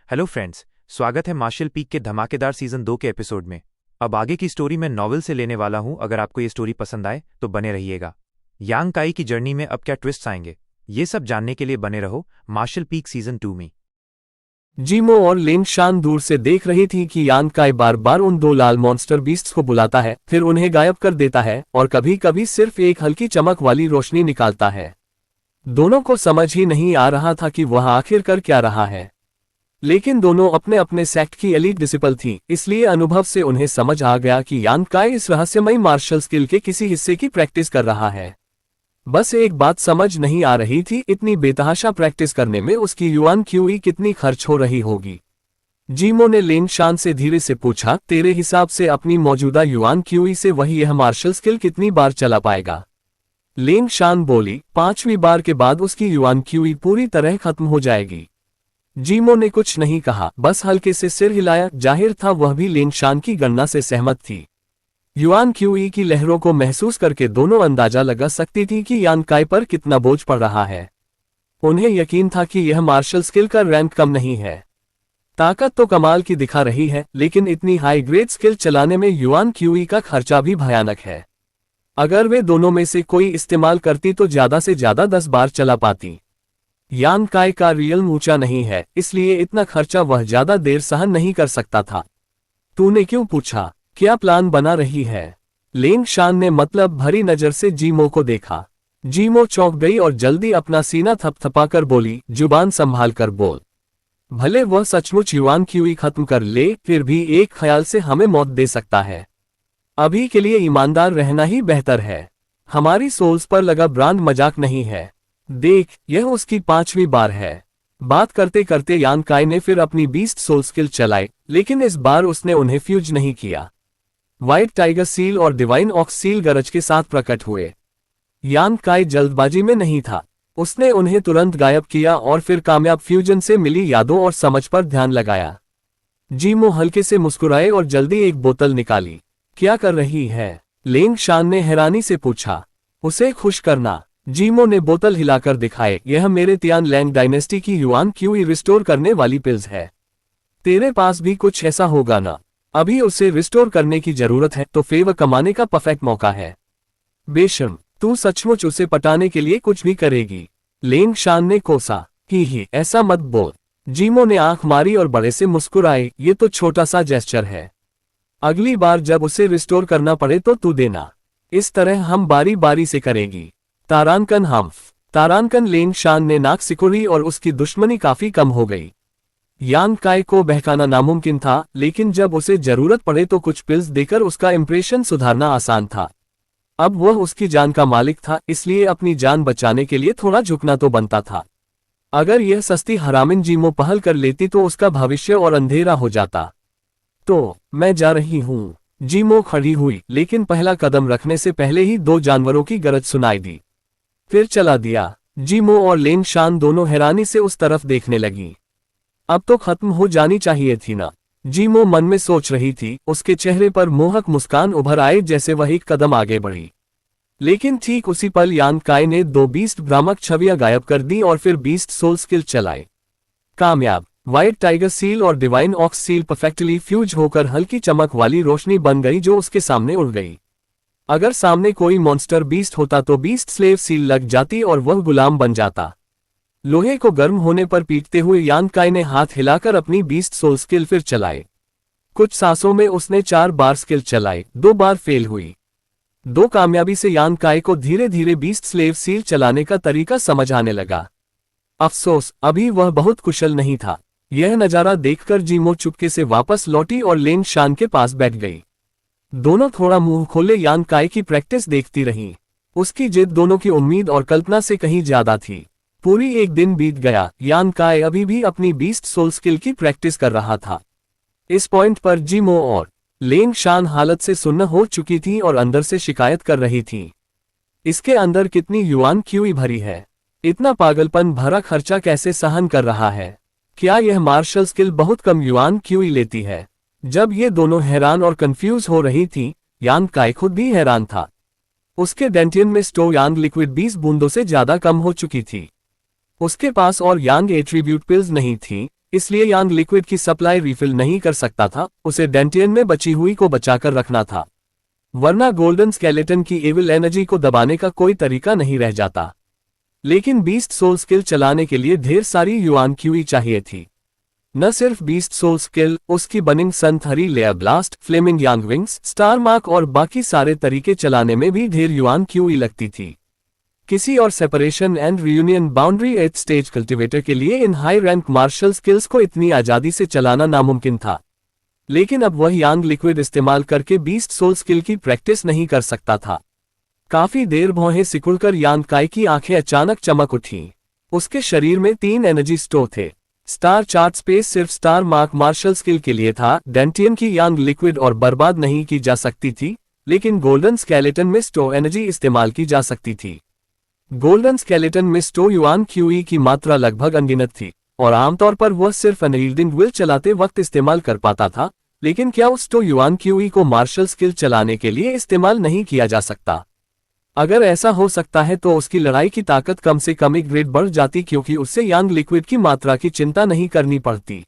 Hello friends, स्वागत है martial peak के धमाकेदार सीजन 2 के एपिसोड में। अब आगे की स्टोरी मैं नॉवेल से लेने वाला हूं। अगर आपको ये स्टोरी पसंद आए तो बने रहिएगा। यांग काई की जर्नी में अब क्या ट्विस्ट आएंगे, ये सब जानने के लिए बने रहो मार्शल पीक सीजन 2 में। जीमो और लिन शान दूर से देख रही थी कि यांग काई बार बार उन दो लाल मॉन्स्टर बीस्ट्स को बुलाता है, फिर उन्हें गायब कर देता है और कभी कभी सिर्फ एक हल्की चमक वाली रोशनी निकालता है। दोनों को समझ ही नहीं आ रहा था कि वह आखिर कर क्या रहा है, लेकिन दोनों अपने अपने सेक्ट की एलीट डिसिपल थी, इसलिए अनुभव से उन्हें समझ आ गया कि यांग काई इस रहस्यमयी मार्शल स्किल के किसी हिस्से की प्रैक्टिस कर रहा है। बस एक बात समझ नहीं आ रही थी, इतनी बेतहाशा प्रैक्टिस करने में उसकी युआन क्यूई कितनी खर्च हो रही होगी। जीमो ने लिन शान से धीरे से पूछा, तेरे हिसाब से अपनी मौजूदा युआन क्यूई से वही यह मार्शल स्किल कितनी बार चला पाएगा? लिन शान बोली, 5वीं बार के बाद उसकी युआन क्यूई पूरी तरह खत्म हो जाएगी। जीमो ने कुछ नहीं कहा, बस हल्के से सिर हिलाया। जाहिर था वह भी लिन शान की गणना से सहमत थी। युआन क्यूई की लहरों को महसूस करके दोनों अंदाजा लगा सकती थी कि यांग काई पर कितना बोझ पड़ रहा है। उन्हें यकीन था कि यह मार्शल स्किल का रैंक कम नहीं है। ताकत तो कमाल की दिखा रही है, लेकिन इतनी हाई ग्रेड स्किल चलाने में युआन क्यूई का खर्चा भी भयानक है। अगर वे दोनों में से कोई इस्तेमाल करती तो ज्यादा से ज्यादा 10 बार चला पाती। यांग काई का रियल ऊंचा नहीं है, इसलिए इतना खर्चा वह ज्यादा देर सहन नहीं कर सकता था। तूने क्यों पूछा? क्या प्लान बना रही है? लिन शान ने मतलब भरी नजर से जीमो को देखा। जीमो चौंक गई और जल्दी अपना सीना थपथपाकर बोली, जुबान संभाल कर बोल। भले वह सचमुच युआन क्यूई खत्म कर ले, फिर भी एक ख्याल से हमें मौत दे सकता है। अभी के लिए ईमानदार रहना ही बेहतर है। हमारी सोल्स पर लगा ब्रांड मजाक नहीं है। देख, यह उसकी 5वीं बार है। बात करते करते यांग काई ने फिर अपनी बीस्ट सोल स्किल चलाई, लेकिन इस बार उसने उन्हें फ्यूज नहीं किया। व्हाइट टाइगर सील और डिवाइन ऑक्स सील गरज के साथ प्रकट हुए। यांग काई जल्दबाजी में नहीं था, उसने उन्हें तुरंत गायब किया और फिर कामयाब फ्यूजन से मिली यादों और समझ पर ध्यान लगाया। जीमो हल्के से मुस्कुराए और जल्दी एक बोतल निकाली। क्या कर रही है? लिन शान ने हैरानी से पूछा। उसे खुश करना। जीमो ने बोतल हिलाकर दिखाए, यह मेरे तियान लैंग डायनेस्टी की युआन क्यूई रिस्टोर करने वाली पिल्स है। तेरे पास भी कुछ ऐसा होगा ना? अभी उसे रिस्टोर करने की जरूरत है तो फेवर कमाने का परफेक्ट मौका है। बेशर्म, तू सचमुच उसे पटाने के लिए कुछ भी करेगी। लिन शान ने कोसा। ही ऐसा मत बोल। जीमो ने आंख मारी और बड़े से मुस्कुराए, ये तो छोटा सा जेस्चर है। अगली बार जब उसे रिस्टोर करना पड़े तो तू देना। इस तरह हम बारी बारी से करेंगी। तारानकन हम्फ। तारानकन। लिन शान ने नाक सिकुड़ी और उसकी दुश्मनी काफी कम हो गई। यांग काई को बहकाना नामुमकिन था, लेकिन जब उसे जरूरत पड़े तो कुछ पिल्स देकर उसका इंप्रेशन सुधारना आसान था। अब वह उसकी जान का मालिक था, इसलिए अपनी जान बचाने के लिए थोड़ा झुकना तो बनता था। अगर यह सस्ती हरामिन जीमो पहल कर लेती तो उसका भविष्य और अंधेरा हो जाता। तो मैं जा रही हूं। जीमो खड़ी हुई, लेकिन पहला कदम रखने से पहले ही 2 जानवरों की गरज सुनाई दी। फिर चला दिया। जीमो और लिन शान दोनों हैरानी से उस तरफ देखने लगी। अब तो खत्म हो जानी चाहिए थी ना? जीमो मन में सोच रही थी। उसके चेहरे पर मोहक मुस्कान उभर आए जैसे वह एक कदम आगे बढ़ी। लेकिन ठीक उसी पल यांग काई ने 2 बीस्ट भ्रामक छवियां गायब कर दी और फिर बीस्ट सोल स्किल चलाए। कामयाब। व्हाइट टाइगर सील और divine ox seal perfectly fuse होकर हल्की चमक वाली रोशनी बन गई जो उसके सामने उड़ गई। अगर सामने कोई मॉन्स्टर बीस्ट होता तो बीस्ट स्लेव सील लग जाती और वह गुलाम बन जाता। लोहे को गर्म होने पर पीटते हुए यांग काई ने हाथ हिलाकर अपनी बीस्ट सोल स्किल फिर चलाए। कुछ सांसों में उसने 4 बार स्किल चलाई, 2 बार फेल हुई। 2 कामयाबी से यांग काई को धीरे धीरे बीस्ट स्लेव सील चलाने का तरीका समझ आने लगा। अफसोस, अभी वह बहुत कुशल नहीं था। यह नजारा देखकर जीमो चुपके से वापस लौटी और लिन शान के पास बैठ गई। दोनों थोड़ा मुंह खोले यांग काई की प्रैक्टिस देखती रहीं। उसकी जिद दोनों की उम्मीद और कल्पना से कहीं ज्यादा थी। पूरी एक दिन बीत गया, यांग काई अभी भी अपनी बीस्ट सोल स्किल की प्रैक्टिस कर रहा था। इस पॉइंट पर जीमो और लिन शान हालत से सुन्न हो चुकी थी और अंदर से शिकायत कर रही थी। इसके अंदर कितनी युआन क्यूई भरी है? इतना पागलपन भरा खर्चा कैसे सहन कर रहा है? क्या यह मार्शल स्किल बहुत कम युआन क्यूई लेती है? जब ये दोनों हैरान और कंफ्यूज हो रही थी, यांग काई खुद भी हैरान था। उसके डेंटियन में स्टोर यांग लिक्विड 20 बूंदों से ज्यादा कम हो चुकी थी। उसके पास और यांग एट्रीब्यूट पिल्स नहीं थी, इसलिए यांग लिक्विड की सप्लाई रिफिल नहीं कर सकता था, उसे डेंटियन में बची हुई को बचाकर रखना था, वरना गोल्डन स्केलेटन की एविल एनर्जी को दबाने का कोई तरीका नहीं रह जाता। लेकिन बीस्ट सोल स्किल चलाने के लिए ढेर सारी युआन क्यूई चाहिए थी। न सिर्फ बीस्ट सोल स्किल, उसकी बर्निंग सन थरी, लेयर ब्लास्ट, फ्लेमिंग यांग विंग्स, स्टार मार्क और बाकी सारे तरीके चलाने में भी ढेर युआन क्यूई लगती थी। किसी और separation and reunion boundary 8th stage cultivator के लिए इन हाई रैंक मार्शल स्किल्स को इतनी आजादी से चलाना नामुमकिन था। लेकिन अब वह यांग लिक्विड इस्तेमाल करके बीस्ट सोल स्किल की प्रैक्टिस नहीं कर सकता था। काफी देर भौहें सिकुड़कर यांग काई की आंखें अचानक चमक उठीं। उसके शरीर में 3 एनर्जी स्टोर थे। स्टार चार्ट स्पेस सिर्फ स्टार मार्क मार्शल स्किल के लिए था। डेंटियन की यांग लिक्विड और बर्बाद नहीं की जा सकती थी, लेकिन गोल्डन स्केलेटन में स्टोर एनर्जी इस्तेमाल की जा सकती थी। गोल्डन स्केलेटन में स्टो युआन क्यूई की मात्रा लगभग अनगिनत थी और आमतौर पर वह सिर्फ अनयील्डिंग विल चलाते वक्त इस्तेमाल कर पाता था। लेकिन क्या उस स्टो युआन क्यूई को मार्शल स्किल चलाने के लिए इस्तेमाल नहीं किया जा सकता? अगर ऐसा हो सकता है तो उसकी लड़ाई की ताकत कम से कम एक ग्रेड बढ़ जाती, क्योंकि उससे यांग लिक्विड की मात्रा की चिंता नहीं करनी पड़ती।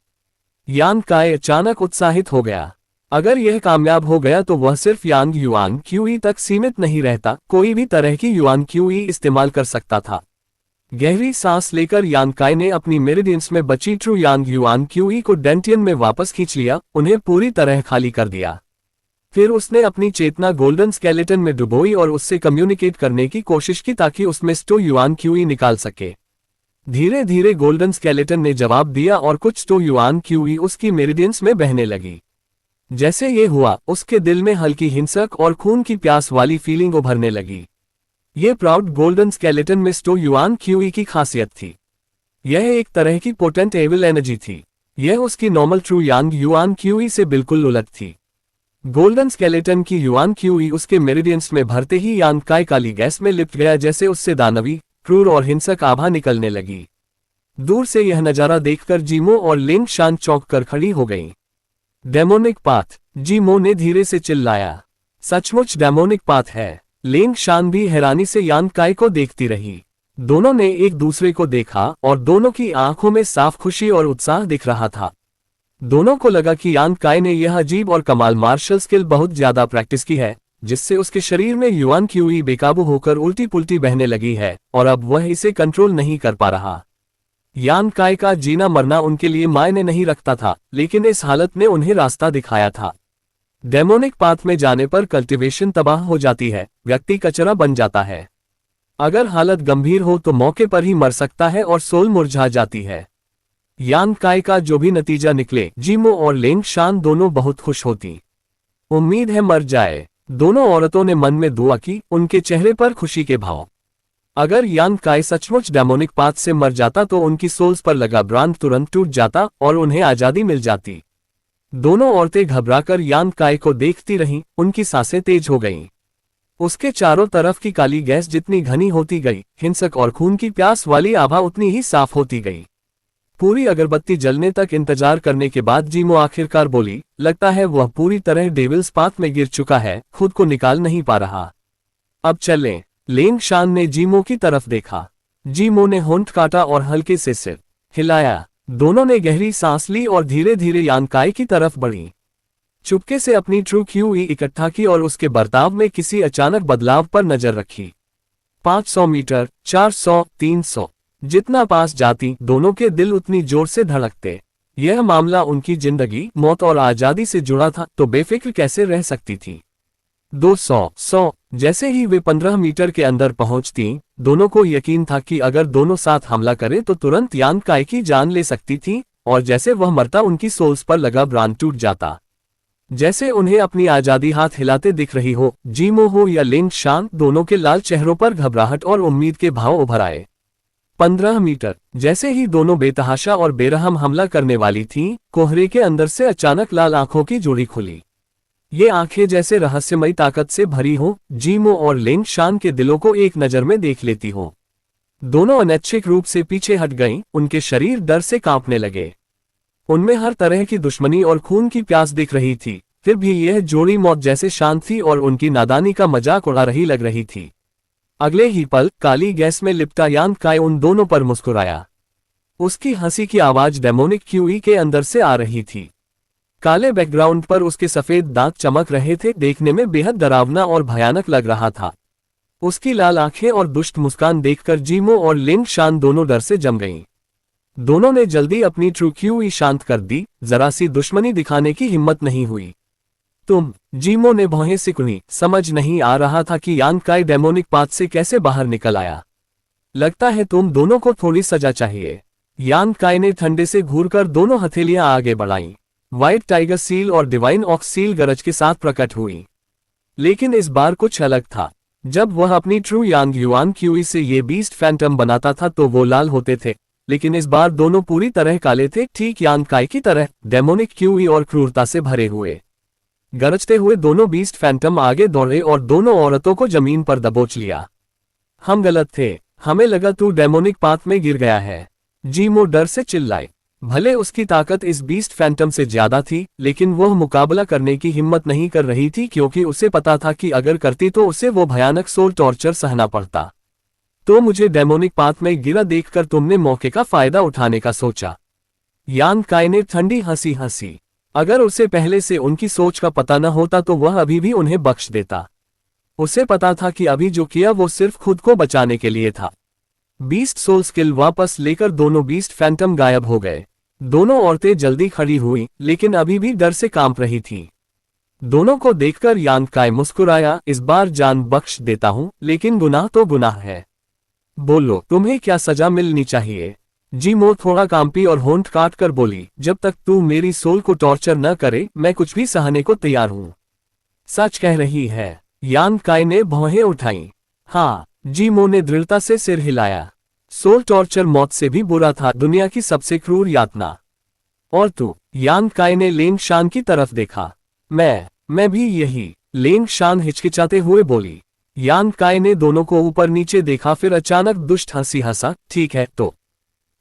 यांग काई अचानक उत्साहित हो गया। अगर यह कामयाब हो गया तो वह सिर्फ यांग युआन क्यूई तक सीमित नहीं रहता, कोई भी तरह की युआन क्यूई इस्तेमाल कर सकता था। गहरी सांस लेकर यांग काई ने अपनी मेरिडियंस में बची ट्रू यांग युआन क्यूई को डेंटियन में वापस खींच लिया, उन्हें पूरी तरह खाली कर दिया। फिर उसने अपनी चेतना गोल्डन स्केलेटन में डुबोई और उससे कम्युनिकेट करने की कोशिश की ताकि उसमें स्टो युआन क्यूई निकाल सके। धीरे धीरे गोल्डन स्केलेटन ने जवाब दिया और कुछ स्टो युआन क्यूई उसकी मेरिडियंस में बहने लगी। जैसे ये हुआ, उसके दिल में हल्की हिंसक और खून की प्यास वाली फीलिंग उभरने लगी। ये प्राउड गोल्डन स्केलेटन में स्टो युआन क्यूई की खासियत थी। यह एक तरह की पोटेंट एविल एनर्जी थी। यह उसकी नॉर्मल ट्रू यांग युआन क्यूई से बिल्कुल उलट थी। गोल्डन स्केलेटन की युआन क्यूई उसके मेरिडियंस में भरते ही यांग काई काली गैस में लिपट गया, जैसे उससे दानवी, क्रूर और हिंसक आभा निकलने लगी। दूर से यह नजारा देखकर जीमो और लिंग शान चौंक कर खड़ी हो गईं। डेमोनिक पाथ, जीमो ने धीरे से चिल्लाया। सचमुच डेमोनिक पाथ है। लिंग शान भी हैरानी से यांग काई को देखती रही। दोनों ने एक दूसरे को देखा और दोनों की आंखों में साफ खुशी और उत्साह दिख रहा था। दोनों को लगा कि यांग काई ने यह अजीब और कमाल मार्शल स्किल बहुत ज्यादा प्रैक्टिस की है, जिससे उसके शरीर में युआन क्यूई बेकाबू होकर उल्टी पुल्टी बहने लगी है और अब वह इसे कंट्रोल नहीं कर पा रहा। यांग काई का जीना मरना उनके लिए मायने नहीं रखता था, लेकिन इस हालत ने उन्हें रास्ता दिखाया था। डेमोनिक पाथ में जाने पर कल्टिवेशन तबाह हो जाती है, व्यक्ति कचरा बन जाता है। अगर हालत गंभीर हो तो मौके पर ही मर सकता है और सोल मुरझा जाती है। यांग काई का जो भी नतीजा निकले, जीमो और लिंग शान दोनों बहुत खुश होती। उम्मीद है मर जाए, दोनों औरतों ने मन में दुआ की, उनके चेहरे पर खुशी के भाव। अगर यांग काई सचमुच डेमोनिक पाथ से मर जाता तो उनकी सोल्स पर लगा ब्रांड तुरंत टूट जाता और उन्हें आजादी मिल जाती। दोनों औरतें घबराकर यांग काई को देखती रहीं, उनकी सांसें तेज हो गईं। उसके चारों तरफ की काली गैस जितनी घनी होती गई, हिंसक और खून की प्यास वाली आभा उतनी ही साफ होती गई। पूरी अगरबत्ती जलने तक इंतजार करने के बाद जीमो आखिरकार बोली, लगता है वह पूरी तरह डेविल्स पाथ में गिर चुका है, खुद को निकाल नहीं पा रहा। अब चलें। लिंग शान ने जीमो की तरफ देखा। जीमो ने होंठ काटा और हल्के से सिर हिलाया। दोनों ने गहरी सांस ली और धीरे धीरे यांग काई की तरफ बढ़ी। चुपके से अपनी ट्रू क्यूई इकट्ठा की और उसके बर्ताव में किसी अचानक बदलाव पर नजर रखी। 500 मीटर, 400, 300, जितना पास जाती, दोनों के दिल उतनी जोर से धड़कते। यह मामला उनकी जिंदगी, मौत और आजादी से जुड़ा था, तो बेफिक्र कैसे रह सकती थी। 200, 100, जैसे ही वे 15 मीटर के अंदर पहुंचती, दोनों को यकीन था कि अगर दोनों साथ हमला करें तो तुरंत यांग काई की जान ले सकती थी, और जैसे वह मरता उनकी सोल्स पर लगा ब्रांड टूट जाता। जैसे उन्हें अपनी आजादी हाथ हिलाते दिख रही हो। जीमो हो या लिंग शान, दोनों के लाल चेहरों पर घबराहट और उम्मीद के भाव उभर आए। 15 मीटर, जैसे ही दोनों बेतहाशा और बेरहम हमला करने वाली थीं, कोहरे के अंदर से अचानक लाल आंखों की जोड़ी खुली। ये आंखें जैसे रहस्यमयी ताकत से भरी हो, जीमो और लिंग शान के दिलों को एक नजर में देख लेती हो। दोनों अनैच्छिक रूप से पीछे हट गईं, उनके शरीर डर से कांपने लगे। उनमें हर तरह की दुश्मनी और खून की प्यास दिख रही थी, फिर भी यह जोड़ी मौत जैसे शांत थी और उनकी नादानी का मजाक उड़ा रही लग रही थी। अगले ही पल काली गैस में लिपटा यांग काई उन दोनों पर मुस्कुराया। उसकी हंसी की आवाज डेमोनिक क्यूई के अंदर से आ रही थी। काले बैकग्राउंड पर उसके सफेद दांत चमक रहे थे, देखने में बेहद डरावना और भयानक लग रहा था। उसकी लाल आंखें और दुष्ट मुस्कान देखकर जीमो और लिन शान दोनों डर से जम गईं। दोनों ने जल्दी अपनी ट्रू क्यूई शांत कर दी, जरा सी दुश्मनी दिखाने की हिम्मत नहीं हुई। तुम, जीमो ने भौहें सिकुड़ी, समझ नहीं आ रहा था कि यान काई डेमोनिक पाथ से कैसे बाहर निकल आया। लगता है तुम दोनों को थोड़ी सजा चाहिए। यान काई ने ठंडे से घूरकर दोनों हथेलियां आगे बढ़ाईं। व्हाइट टाइगर सील और डिवाइन ऑक्स सील गरज के साथ प्रकट हुई। लेकिन इस बार कुछ अलग था। जब वह अपनी ट्रू यांग युआन क्यूई से ये बीस्ट फैंटम बनाता था तो वो लाल होते थे, लेकिन इस बार दोनों पूरी तरह काले थे, ठीक यान काई की तरह, डेमोनिक क्यूई और क्रूरता से भरे हुए। गरजते हुए दोनों बीस्ट फैंटम आगे दौड़े और दोनों औरतों को जमीन पर दबोच लिया। हम गलत थे, हमें लगा तू डेमोनिक पाथ में गिर गया है, जीमो डर से चिल्लाए। भले उसकी ताकत इस बीस्ट फैंटम से ज्यादा थी, लेकिन वह मुकाबला करने की हिम्मत नहीं कर रही थी, क्योंकि उसे पता था कि अगर करती तो उसे वो भयानक सोल टॉर्चर सहना पड़ता। तो मुझे डेमोनिक पाथ में गिरा देखकर तुमने मौके का फायदा उठाने का सोचा। यान काई ने ठंडी हंसी हंसी। अगर उसे पहले से उनकी सोच का पता न होता तो वह अभी भी उन्हें बख्श देता। उसे पता था कि अभी जो किया वो सिर्फ खुद को बचाने के लिए था। बीस्ट सोल स्किल वापस लेकर दोनों बीस्ट फैंटम गायब हो गए। दोनों औरतें जल्दी खड़ी हुई, लेकिन अभी भी डर से कांप रही थीं। दोनों को देखकर यान काई मुस्कुराया, इस बार जान बख्श देता हूं, लेकिन गुनाह तो गुनाह है। बोलो, तुम्हें क्या सजा मिलनी चाहिए? जीमो थोड़ा कांपी और होंठ काट कर बोली, जब तक तू मेरी सोल को टॉर्चर न करे मैं कुछ भी सहने को तैयार हूं। सच कह रही है, यान काई ने भौहें उठाई। हाँ, जीमो ने दृढ़ता से सिर हिलाया। सोल टॉर्चर मौत से भी बुरा था, दुनिया की सबसे क्रूर यातना। और तू? यान काई ने लेन शान की तरफ देखा। मैं भी यही, लेन शान हिचकिचाते हुए बोली। यान काई ने दोनों को ऊपर नीचे देखा, फिर अचानक दुष्ट हंसी हंसा। ठीक है तो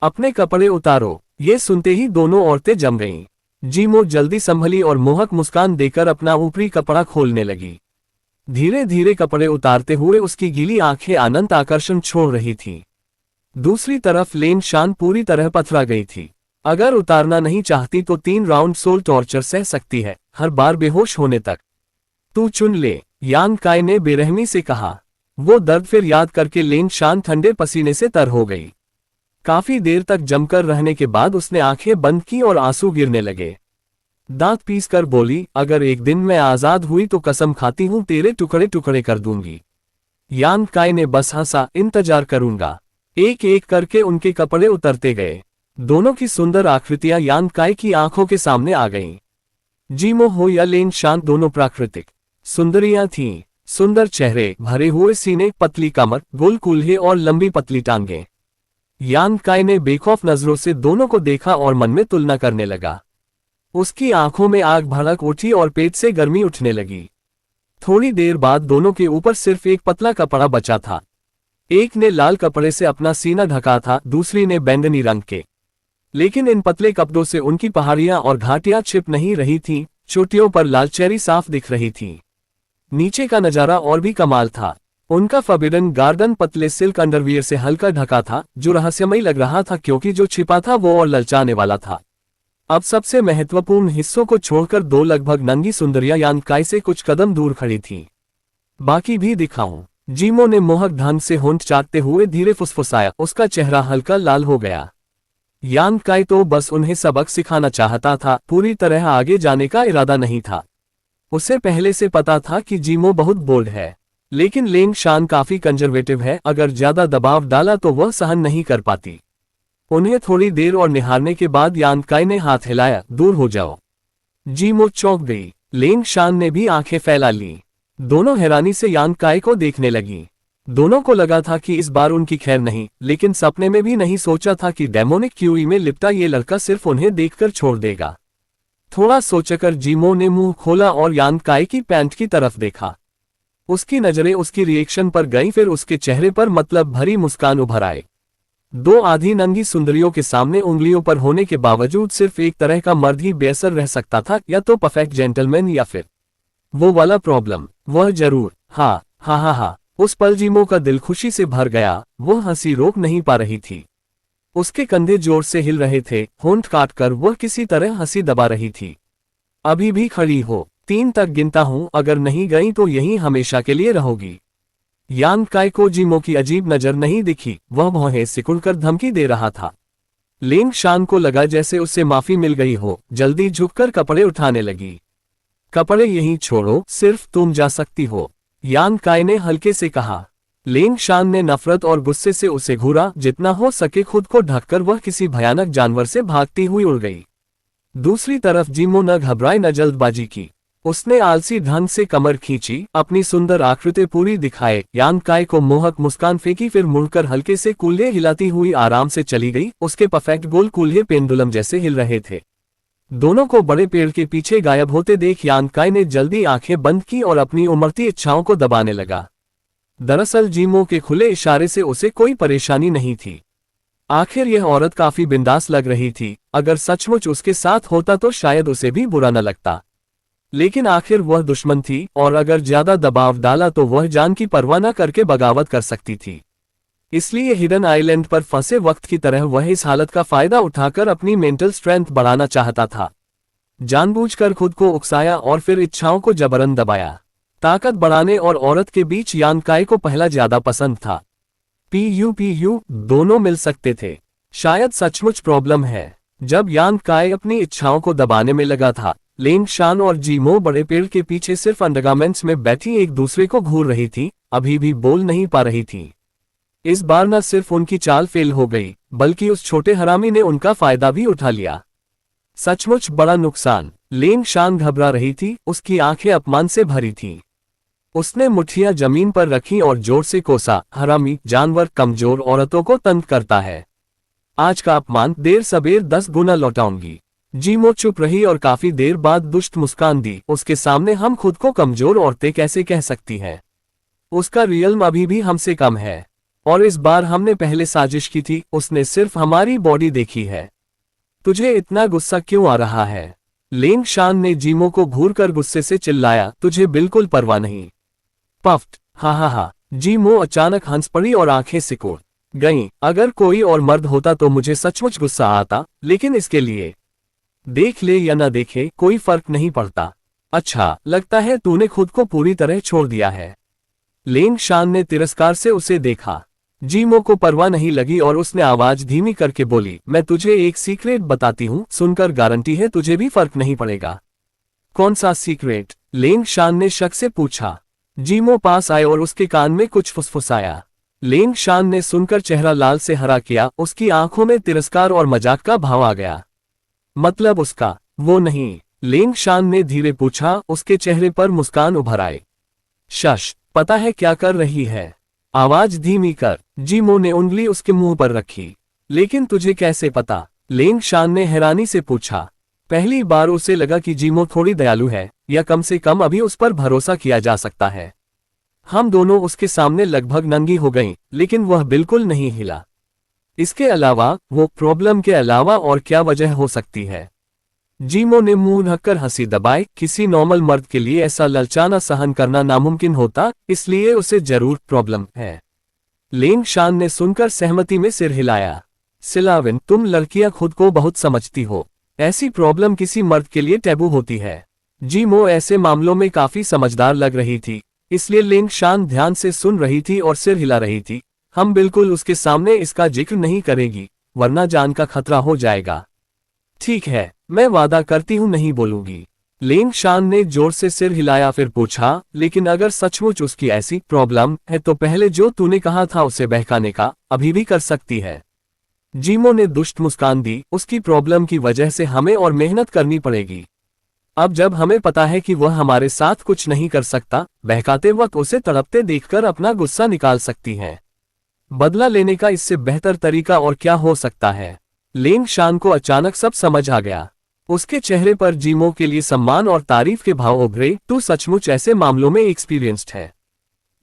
अपने कपड़े उतारो। ये सुनते ही दोनों औरतें जम गईं। जीमो जल्दी संभली और मोहक मुस्कान देकर अपना ऊपरी कपड़ा खोलने लगी। धीरे धीरे कपड़े उतारते हुए उसकी गीली आंखें अनंत आकर्षण छोड़ रही थीं। दूसरी तरफ लेन शान पूरी तरह पथरा गई थी। अगर उतारना नहीं चाहती तो 3 राउंड सोल टॉर्चर सह सकती है, हर बार बेहोश होने तक। तू चुन ले, यान काई ने बेरहमी से कहा। वो दर्द फिर याद करके लेन शान ठंडे पसीने से तर हो गई। काफी देर तक जमकर रहने के बाद उसने आंखें बंद की और आंसू गिरने लगे। दांत पीसकर बोली, अगर एक दिन मैं आजाद हुई तो कसम खाती हूं तेरे टुकड़े टुकड़े कर दूंगी। यान काई ने बस हंसा, इंतजार करूंगा। एक एक करके उनके कपड़े उतरते गए। दोनों की सुंदर आकृतियां यान काई की आंखों के सामने आ गईं। जीमो हो या लेन शान, दोनों प्राकृतिक सुंदरियां थीं। सुंदर चेहरे, भरे हुए सीने, पतली कमर, गोल कूल्हे और लंबी पतली टांगें। यान काई ने बेखौफ नजरों से दोनों को देखा और मन में तुलना करने लगा। उसकी आंखों में आग भड़क उठी और पेट से गर्मी उठने लगी। थोड़ी देर बाद दोनों के ऊपर सिर्फ एक पतला कपड़ा बचा था। एक ने लाल कपड़े से अपना सीना ढका था, दूसरी ने बैंगनी रंग के। लेकिन इन पतले कपड़ों से उनकी पहाड़ियां और घाटियां छिप नहीं रही थीं, चोटियों पर लाल चेरी साफ दिख रही थी। नीचे का नजारा और भी कमाल था। उनका फॉरबिडन गार्डन पतले सिल्क अंडरवियर से हल्का ढका था, जो रहस्यमयी लग रहा था क्योंकि जो छिपा था वो और ललचाने वाला था। अब सबसे महत्वपूर्ण हिस्सों को छोड़कर 2 लगभग नंगी सुंदरियां यान काई से कुछ कदम दूर खड़ी थीं। बाकी भी दिखाऊं? जीमो ने मोहक ढंग से होंठ चाटते हुए धीरे फुसफुसाया। उसका चेहरा हल्का लाल हो गया। यान काई तो बस उन्हें सबक सिखाना चाहता था, पूरी तरह आगे जाने का इरादा नहीं था। उसे पहले से पता था कि जीमो बहुत बोल्ड है, लेकिन लेन शान काफी कंजर्वेटिव है। अगर ज्यादा दबाव डाला तो वह सहन नहीं कर पाती। उन्हें थोड़ी देर और निहारने के बाद यान काई ने हाथ हिलाया, दूर हो जाओ। जीमो चौंक गई। लेन शान ने भी आंखें फैला लीं। दोनों हैरानी से यान काई को देखने लगी। दोनों को लगा था कि इस बार उनकी खैर नहीं, लेकिन सपने में भी नहीं सोचा था कि डेमोनिक क्यूई में लिपटा ये लड़का सिर्फ उन्हें देखकर छोड़ देगा। थोड़ा सोचकर जीमो ने मुंह खोला और यान काई की पैंट की तरफ देखा। उसकी नजरें उसकी रिएक्शन पर गईं, फिर उसके चेहरे पर मतलब भरी मुस्कान उभर आए। 2 आधी नंगी सुंदरियों के सामने उंगलियों पर होने के बावजूद सिर्फ एक तरह का मर्द ही बेअसर रह सकता था, या तो परफेक्ट जेंटलमैन या फिर वो वाला प्रॉब्लम। वह जरूर। हाँ हाँ हाँ हाँ। उस पल जीमो का दिल खुशी से भर गया। वो हंसी रोक नहीं पा रही थी। उसके कंधे जोर से हिल रहे थे, होंठ काटकर वह किसी तरह हंसी दबा रही थी। अभी भी खड़ी हो, 3 तक गिनता हूं, अगर नहीं गई तो यहीं हमेशा के लिए रहोगी। यान काय को जीमो की अजीब नजर नहीं दिखी, वह भौहें सिकुड़कर धमकी दे रहा था। लिन शान को लगा जैसे उससे माफी मिल गई हो, जल्दी झुककर कपड़े उठाने लगी। कपड़े यहीं छोड़ो, सिर्फ तुम जा सकती हो, यान काय ने हल्के से कहा। लिन शान ने नफरत और गुस्से से उसे घूरा, जितना हो सके खुद को ढककर वह किसी भयानक जानवर से भागती हुई उड़ गई। दूसरी तरफ जीमो न घबराए न जल्दबाजी की, उसने आलसी ढंग से कमर खींची, अपनी सुंदर आकृति पूरी दिखाए यान काय को मोहक मुस्कान फेंकी, फिर मुड़कर हल्के से कूल्हे हिलाती हुई आराम से चली गई। उसके परफेक्ट गोल कूल्हे पेंडुलम जैसे हिल रहे थे। दोनों को बड़े पेड़ के पीछे गायब होते देख यान काय ने जल्दी आंखें बंद की और अपनी उमड़ती इच्छाओं को दबाने लगा। दरअसल जीमो के खुले इशारे से उसे कोई परेशानी नहीं थी। आखिर यह औरत काफी बिंदास लग रही थी, अगर सचमुच उसके साथ होता तो शायद उसे भी बुरा न लगता। लेकिन आखिर वह दुश्मन थी, और अगर ज्यादा दबाव डाला तो वह जान की परवाह न करके बगावत कर सकती थी। इसलिए हिडन आइलैंड पर फंसे वक्त की तरह वह इस हालत का फायदा उठाकर अपनी मेंटल स्ट्रेंथ बढ़ाना चाहता था। जानबूझकर खुद को उकसाया और फिर इच्छाओं को जबरन दबाया। ताकत बढ़ाने और औरत के बीच यान काय को पहला ज्यादा पसंद था। पीयू दोनों मिल सकते थे। शायद सचमुच प्रॉब्लम है। जब यान काय अपनी इच्छाओं को दबाने में लगा था, लिन शान और जीमो बड़े पेड़ के पीछे सिर्फ अंडरगारमेंट्स में बैठी एक दूसरे को घूर रही थी, अभी भी बोल नहीं पा रही थी। इस बार न सिर्फ उनकी चाल फेल हो गई, बल्कि उस छोटे हरामी ने उनका फायदा भी उठा लिया। सचमुच बड़ा नुकसान। लिन शान घबरा रही थी, उसकी आंखें अपमान से भरी थीं। उसने मुट्ठियां जमीन पर रखी और जोर से कोसा, हरामी जानवर कमजोर औरतों को तंग करता है। आज का अपमान देर सबेर 10 गुना लौटाऊंगी। जीमो चुप रही और काफी देर बाद दुष्ट मुस्कान दी। उसके सामने हम खुद को कमजोर औरतें कैसे कह सकती हैं? उसका रियल्म अभी भी हमसे कम है, और इस बार हमने पहले साजिश की थी, उसने सिर्फ हमारी बॉडी देखी है। तुझे इतना गुस्सा क्यों आ रहा है? लिन शान ने जीमो को घूरकर गुस्से से चिल्लाया, तुझे बिल्कुल परवाह नहीं। पफ्ट, हा। जीमो अचानक हंस पड़ी और आंखें सिकुड़ गईं। अगर कोई और मर्द होता तो मुझे सचमुच गुस्सा आता, लेकिन इसके लिए देख ले या न देखे कोई फर्क नहीं पड़ता। अच्छा, लगता है तूने खुद को पूरी तरह छोड़ दिया है। लिन शान ने तिरस्कार से उसे देखा। जीमो को परवाह नहीं लगी और उसने आवाज धीमी करके बोली, मैं तुझे एक सीक्रेट बताती हूँ, सुनकर गारंटी है तुझे भी फर्क नहीं पड़ेगा। कौन सा सीक्रेट? लिन शान ने शक से पूछा। जीमो पास आए और उसके कान में कुछ फुसफुसाया। लिन शान ने सुनकर चेहरा लाल से हरा किया, उसकी आंखों में तिरस्कार और मजाक का भाव आ गया। मतलब उसका? वो नहीं। लिन शान ने धीरे पूछा, उसके चेहरे पर मुस्कान उभर आए। शश, पता है क्या कर रही है? आवाज धीमी कर। जीमो ने उंगली उसके मुंह पर रखी। लेकिन तुझे कैसे पता? लिन शान ने हैरानी से पूछा। पहली बार उसे लगा कि जीमो थोड़ी दयालु है, या कम से कम अभी उस पर भरोसा किया जा सकता है। हम दोनों उसके सामने लगभग नंगी हो गईं, लेकिन वह बिल्कुल नहीं हिला। इसके अलावा, वो प्रॉब्लम के अलावा और क्या वजह हो सकती है? जीमो ने मुंह ढककर हंसी दबाई। किसी नॉर्मल मर्द के लिए ऐसा ललचाना सहन करना नामुमकिन होता, इसलिए उसे जरूर प्रॉब्लम है। लिन शान ने सुनकर सहमति में सिर हिलाया। सिलाविन, तुम लड़कियां खुद को बहुत समझती हो। ऐसी प्रॉब्लम किसी मर्द के लिए टैबू होती है। जीमो ऐसे मामलों में काफी समझदार लग रही थी, इसलिए लिन शान ध्यान से सुन रही थी और सिर हिला रही थी। हम बिल्कुल उसके सामने इसका जिक्र नहीं करेगी, वरना जान का खतरा हो जाएगा। ठीक है, मैं वादा करती हूँ नहीं बोलूंगी। लिन शान ने जोर से सिर हिलाया, फिर पूछा, लेकिन अगर सचमुच उसकी ऐसी प्रॉब्लम है तो पहले जो तूने कहा था उसे बहकाने का, अभी भी कर सकती है। जीमो ने दुष्ट मुस्कान दी। उसकी प्रॉब्लम की वजह से हमें और मेहनत करनी पड़ेगी। अब जब हमें पता है कि वह हमारे साथ कुछ नहीं कर सकता, बहकाते वक्त उसे तड़पते देखकर अपना गुस्सा निकाल सकती हैं। बदला लेने का इससे बेहतर तरीका और क्या हो सकता है? लिन शान को अचानक सब समझ आ गया। उसके चेहरे पर जीमो के लिए सम्मान और तारीफ के भाव उभरे। तू सचमुच ऐसे मामलों में एक्सपीरियंस्ड है।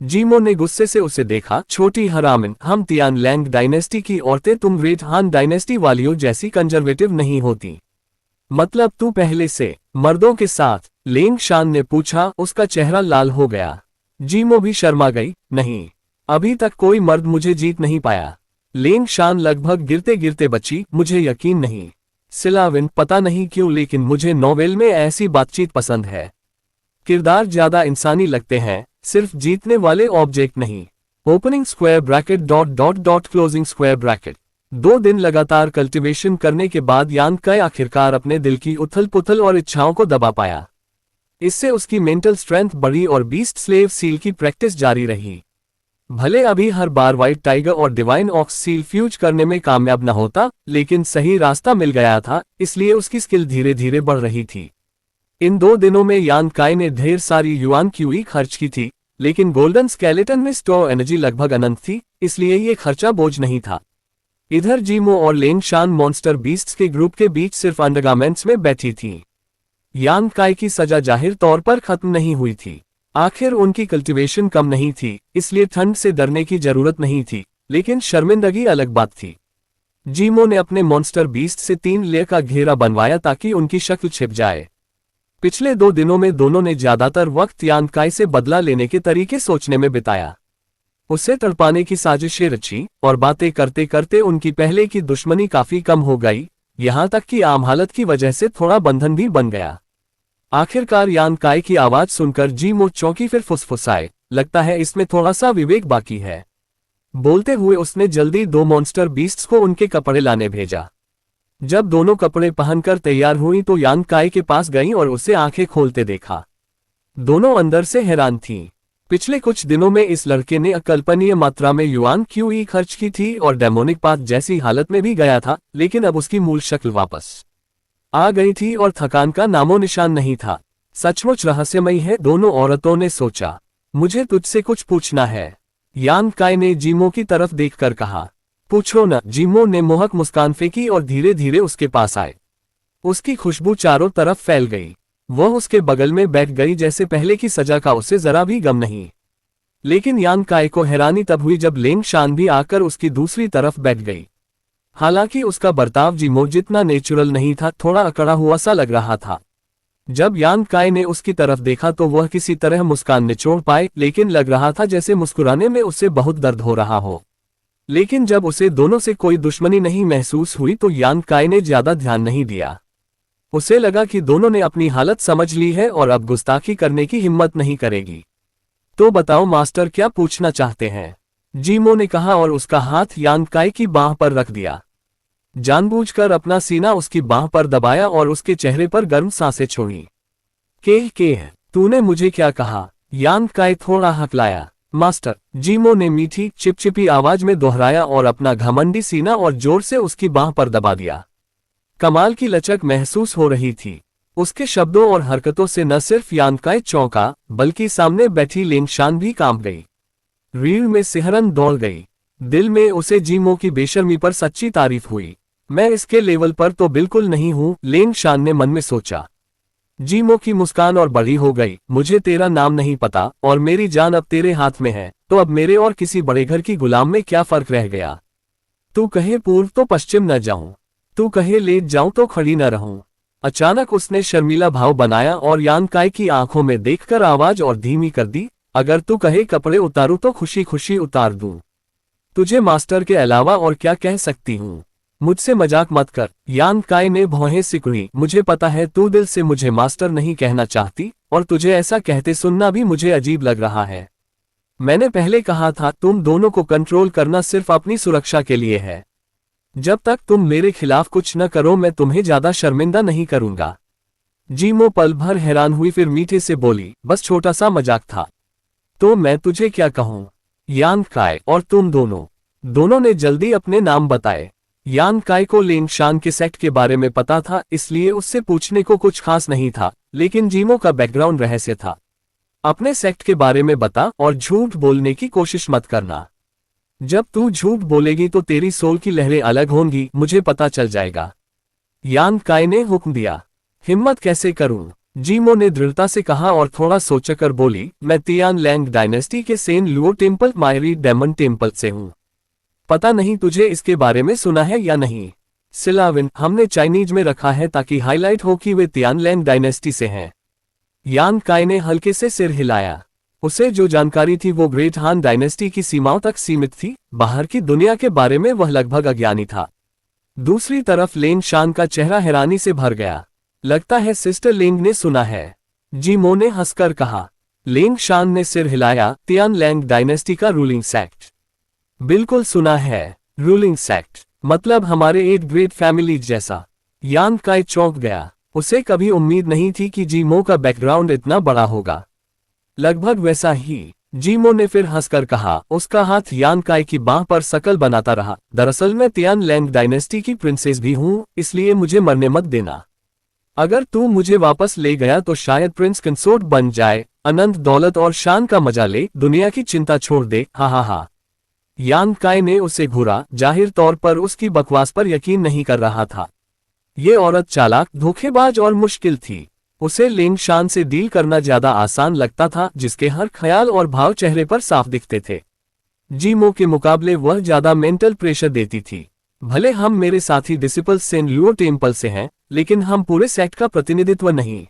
जीमो ने गुस्से से उसे देखा। छोटी हरामिन, हम तियान लैंग डायनेस्टी की औरतें तुम रेड हान डायनेस्टी वालियों जैसी कंजर्वेटिव नहीं होती। मतलब तू पहले से मर्दों के साथ? लिन शान ने पूछा। उसका चेहरा लाल हो गया। जीमो भी शर्मा गई। नहीं, अभी तक कोई मर्द मुझे जीत नहीं पाया। लेंग शान लगभग गिरते गिरते बची, मुझे यकीन नहीं। सिलाविन, पता नहीं क्यों लेकिन मुझे नॉवेल में ऐसी बातचीत पसंद है। किरदार ज्यादा इंसानी लगते हैं, सिर्फ जीतने वाले ऑब्जेक्ट नहीं। Opening square bracket dot dot dot closing square bracket. 2 दिन लगातार कल्टीवेशन करने के बाद यान काई आखिरकार अपने दिल की उथल पुथल और इच्छाओं को दबा पाया। इससे उसकी मेंटल स्ट्रेंथ बढ़ी और बीस्ट स्लेव सील की प्रैक्टिस जारी रही। भले अभी हर बार व्हाइट टाइगर और डिवाइन ऑक्स सील फ्यूज करने में कामयाब न होता, लेकिन सही रास्ता मिल गया था, इसलिए उसकी स्किल धीरे धीरे बढ़ रही थी। इन 2 दिनों में यान काई ने ढेर सारी युआन क्यूई खर्च की थी, लेकिन गोल्डन स्केलेटन में स्टोर एनर्जी लगभग अनंत थी, इसलिए ये खर्चा बोझ नहीं था। इधर जीमो और लेंग शान मॉन्स्टर बीस्ट्स के ग्रुप के बीच सिर्फ अंडरगारमेंट्स में बैठी थी। यान काई की सजा जाहिर तौर पर खत्म नहीं हुई थी। आखिर उनकी कल्टीवेशन कम नहीं थी, इसलिए ठंड से डरने की जरूरत नहीं थी, लेकिन शर्मिंदगी अलग बात थी। जीमो ने अपने मॉन्स्टर बीस्ट से 3 लेयर का घेरा बनवाया ताकि उनकी शक्ल छिप जाए। पिछले 2 दिनों में दोनों ने ज्यादातर वक्त यान काई से बदला लेने के तरीके सोचने में बिताया। उसे तड़पाने की साजिशें रची और बातें करते करते उनकी पहले की दुश्मनी काफी कम हो गई, यहां तक कि आम हालत की वजह से थोड़ा बंधन भी बन गया। आखिरकार यान काई की आवाज सुनकर जीमो चौंकी, फिर फुसफुसाए, लगता है इसमें थोड़ा सा विवेक बाकी है। बोलते हुए उसने जल्दी 2 मॉन्स्टर बीस्ट्स को उनके कपड़े लाने भेजा। जब दोनों कपड़े पहनकर तैयार हुई तो यान काई के पास गईं और उसे आंखें खोलते देखा। दोनों अंदर से हैरान थीं। पिछले कुछ दिनों में इस लड़के ने अकल्पनीय मात्रा में युआन क्यूई खर्च की थी और डेमोनिक पाथ जैसी हालत में भी गया था, लेकिन अब उसकी मूल शक्ल वापस आ गई थी और थकान का नामो निशान नहीं था। सचमुच रहस्यमयी है, दोनों औरतों ने सोचा। मुझे तुझसे कुछ पूछना है, यान काई ने जीमो की तरफ देखकर कहा। पूछो न, जीमो ने मोहक मुस्कान फेंकी और धीरे धीरे उसके पास आए। उसकी खुशबू चारों तरफ फैल गई। वह उसके बगल में बैठ गई जैसे पहले की सजा का उसे जरा भी गम नहीं। लेकिन यान काई को हैरानी तब हुई जब लेंग शान भी आकर उसकी दूसरी तरफ बैठ गई। हालांकि उसका बर्ताव जीमो जितना नेचुरल नहीं था, थोड़ा अकड़ा हुआ सा लग रहा था। जब यान काई ने उसकी तरफ देखा तो वह किसी तरह मुस्कान निचोड़ पाए, लेकिन लग रहा था जैसे मुस्कुराने में उसे बहुत दर्द हो रहा हो। लेकिन जब उसे दोनों से कोई दुश्मनी नहीं महसूस हुई तो यान काई ने ज्यादा ध्यान नहीं दिया। उसे लगा कि दोनों ने अपनी हालत समझ ली है और अब गुस्ताखी करने की हिम्मत नहीं करेगी। तो बताओ मास्टर, क्या पूछना चाहते हैं? जीमो ने कहा और उसका हाथ यान काई की बांह पर रख दिया। जानबूझकर अपना सीना उसकी बांह पर दबाया और उसके चेहरे पर गर्म सांसें छोड़ी। के तूने मुझे क्या कहा? यान काई थोड़ा हकलाया। मास्टर, जीमो ने मीठी चिपचिपी आवाज में दोहराया और अपना घमंडी सीना और जोर से उसकी बांह पर दबा दिया। कमाल की लचक महसूस हो रही थी। उसके शब्दों और हरकतों से न सिर्फ यान काई चौंका, बल्कि सामने बैठी लेंग शान भी कांप गई। रीढ़ में सिहरन दौड़ गई। दिल में उसे जीमो की बेशर्मी पर सच्ची तारीफ हुई। मैं इसके लेवल पर तो बिल्कुल नहीं हूं, लेंग शान ने मन में सोचा। जीमो की मुस्कान और बड़ी हो गई। मुझे तेरा नाम नहीं पता और मेरी जान अब तेरे हाथ में है, तो अब मेरे और किसी बड़े घर की गुलाम में क्या फर्क रह गया? तू कहे पूर्व तो पश्चिम न जाऊं, तू कहे लेट जाऊं तो खड़ी न रहूं। अचानक उसने शर्मीला भाव बनाया और यान काई की आंखों में देखकर आवाज और धीमी कर दी। अगर तू कहे कपड़े उतारूं तो खुशी खुशी उतार दूं। तुझे मास्टर के अलावा और क्या कह सकती हूं? मुझसे मजाक मत कर, यान काई ने भौहें सिकुड़ी। मुझे पता है तू दिल से मुझे मास्टर नहीं कहना चाहती, और तुझे ऐसा कहते सुनना भी मुझे अजीब लग रहा है। मैंने पहले कहा था तुम दोनों को कंट्रोल करना सिर्फ अपनी सुरक्षा के लिए है। जब तक तुम मेरे खिलाफ कुछ न करो मैं तुम्हें ज्यादा शर्मिंदा नहीं करूंगा। जीमो पल भर हैरान हुई, फिर मीठे से बोली, बस छोटा सा मजाक था। तो मैं तुझे क्या कहूं? यान काई और तुम दोनों ने जल्दी अपने नाम बताए। यान काई को लेंग शान के सेक्ट के बारे में पता था, इसलिए उससे पूछने को कुछ खास नहीं था, लेकिन जीमो का बैकग्राउंड रहस्य था। अपने सेक्ट के बारे में बता और झूठ बोलने की कोशिश मत करना। जब तू झूठ बोलेगी तो तेरी सोल की लहरें अलग होंगी, मुझे पता चल जाएगा। यान काई ने हुक्म दिया। हिम्मत कैसे करूं? जीमो ने दृढ़ता से कहा और थोड़ा सोचकर बोली, मैं तियान लैंग डायनेस्टी के Sen Luo temple myriad demon temple से हूं। पता नहीं तुझे इसके बारे में सुना है या नहीं। सिलाविन, हमने चाइनीज में रखा है ताकि हाईलाइट हो कि वे तियान लैंग डायनेस्टी से हैं। यान काई ने हल्के से सिर हिलाया। उसे जो जानकारी थी वो ग्रेट हान डायनेस्टी की सीमाओं तक सीमित थी, बाहर की दुनिया के बारे में वह लगभग अज्ञानी था। दूसरी तरफ लेंग शान का चेहरा हैरानी से भर गया। लगता है सिस्टर लेंग ने सुना है, जीमो ने हंसकर कहा। लेंग शान ने सिर हिलाया। तियान लैंग डायनेस्टी का रूलिंग सेक्ट। बिल्कुल सुना है, रूलिंग सेक्ट मतलब हमारे 8 ग्रेट फैमिली जैसा। यान काई चौंक गया। उसे कभी उम्मीद नहीं थी कि जीमो का बैकग्राउंड इतना बड़ा होगा। लगभग वैसा ही, जीमो ने फिर हंसकर कहा। उसका हाथ यान काई की बांह पर शकल बनाता रहा। दरअसल मैं तियान लैंग डायनेस्टी की प्रिंसेस भी हूं, इसलिए मुझे मरने मत देना। अगर तू मुझे वापस ले गया तो शायद प्रिंस कंसोर्ट बन जाए, अनंत दौलत और शान का मजा ले, दुनिया की चिंता छोड़ दे। हा हा हा। यान काई ने उसे घूरा, जाहिर तौर पर उसकी बकवास पर यकीन नहीं कर रहा था। ये औरत चालाक, धोखेबाज और मुश्किल थी। उसे लेंग शान से डील करना ज्यादा आसान लगता था, जिसके हर ख्याल और भाव चेहरे पर साफ दिखते थे। जीमो के मुकाबले वह ज्यादा मेंटल प्रेशर देती थी। भले हम मेरे साथी डिसिपल सेन लुओ टेम्पल से हैं, लेकिन हम पूरे सेक्ट का प्रतिनिधित्व नहीं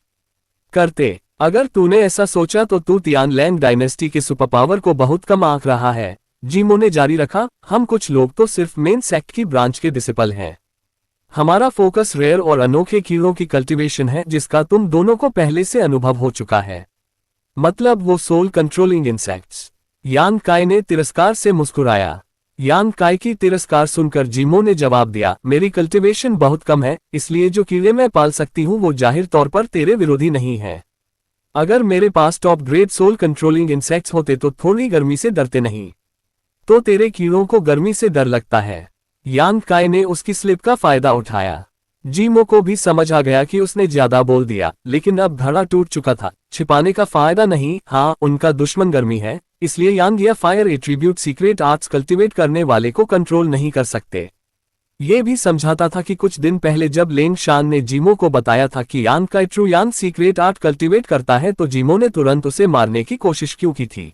करते। अगर तूने ऐसा सोचा तो तू तियान लैंग डायनेस्टी के सुपर पावर को बहुत कम आंक रहा है, जीमो ने जारी रखा। हम कुछ लोग तो सिर्फ मेन सेक्ट की ब्रांच के डिसिपल हैं। हमारा फोकस रेयर और अनोखे कीड़ों की कल्टीवेशन है, जिसका तुम दोनों को पहले से अनुभव हो चुका है। मतलब वो सोल कंट्रोलिंग इंसेक्ट्स। यान काई ने तिरस्कार से मुस्कुराया। यान काई की तिरस्कार सुनकर जीमो ने जवाब दिया, मेरी कल्टीवेशन बहुत कम है, इसलिए जो कीड़े मैं पाल सकती हूँ वो जाहिर तौर पर तेरे विरोधी नहीं है। अगर मेरे पास top grade soul controlling insects होते तो थोड़ी गर्मी से डरते नहीं, तो तेरे कीड़ों को गर्मी से डर लगता है। यान काई ने उसकी स्लिप का फायदा उठाया। जीमो को भी समझ आ गया कि उसने ज्यादा बोल दिया, लेकिन अब धड़ा टूट चुका था। छिपाने का फायदा नहीं, हाँ उनका दुश्मन गर्मी है, इसलिए यांग या fire attribute secret arts cultivate करने वाले को कंट्रोल नहीं कर सकते। ये भी समझाता था कि कुछ दिन पहले जब लेंग शान ने जीमो को बताया था कि यान काई ट्रू यान सीक्रेट आर्ट कल्टीवेट करता है, तो जीमो ने तुरंत उसे मारने की कोशिश क्यों की थी।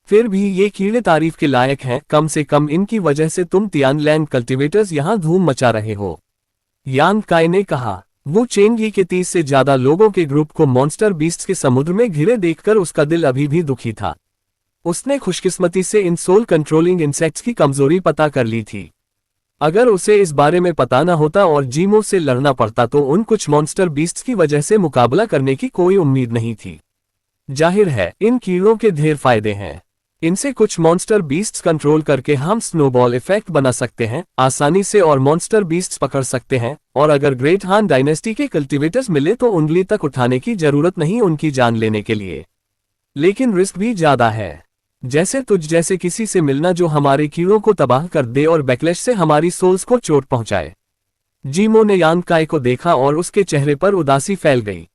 फिर भी ये कीड़े तारीफ के लायक हैं, कम से कम इनकी वजह से तुम तियान लैंग कल्टीवेटर्स यहाँ धूम मचा रहे हो। यान काई ने कहा। वो चेंगी के 30 से ज्यादा लोगों के ग्रुप को मॉन्स्टर बीस्ट्स के समुद्र में घिरे देखकर उसका दिल अभी भी दुखी था। उसने खुशकिस्मती से इन सोल कंट्रोलिंग इंसेक्ट्स की कमजोरी पता कर ली थी। अगर उसे इस बारे में पता न होता और जीमो से लड़ना पड़ता तो उन कुछ मॉन्स्टर बीस्ट्स की वजह से मुकाबला करने की कोई उम्मीद नहीं थी। जाहिर है इन कीड़ों के ढेर फायदे हैं। इनसे कुछ मॉन्स्टर बीस्ट्स कंट्रोल करके हम स्नोबॉल इफेक्ट बना सकते हैं आसानी से और मॉन्स्टर बीस्ट्स पकड़ सकते हैं, और अगर ग्रेट हान डायनेस्टी के कल्टीवेटर्स मिले तो उंगली तक उठाने की जरूरत नहीं उनकी जान लेने के लिए। लेकिन रिस्क भी ज्यादा है, जैसे तुझ जैसे किसी से मिलना जो हमारे कीड़ों को तबाह कर दे और बैकलैश से हमारी सोल्स को चोट पहुंचाए। जीमो ने यान काई को देखा और उसके चेहरे पर उदासी फैल गई।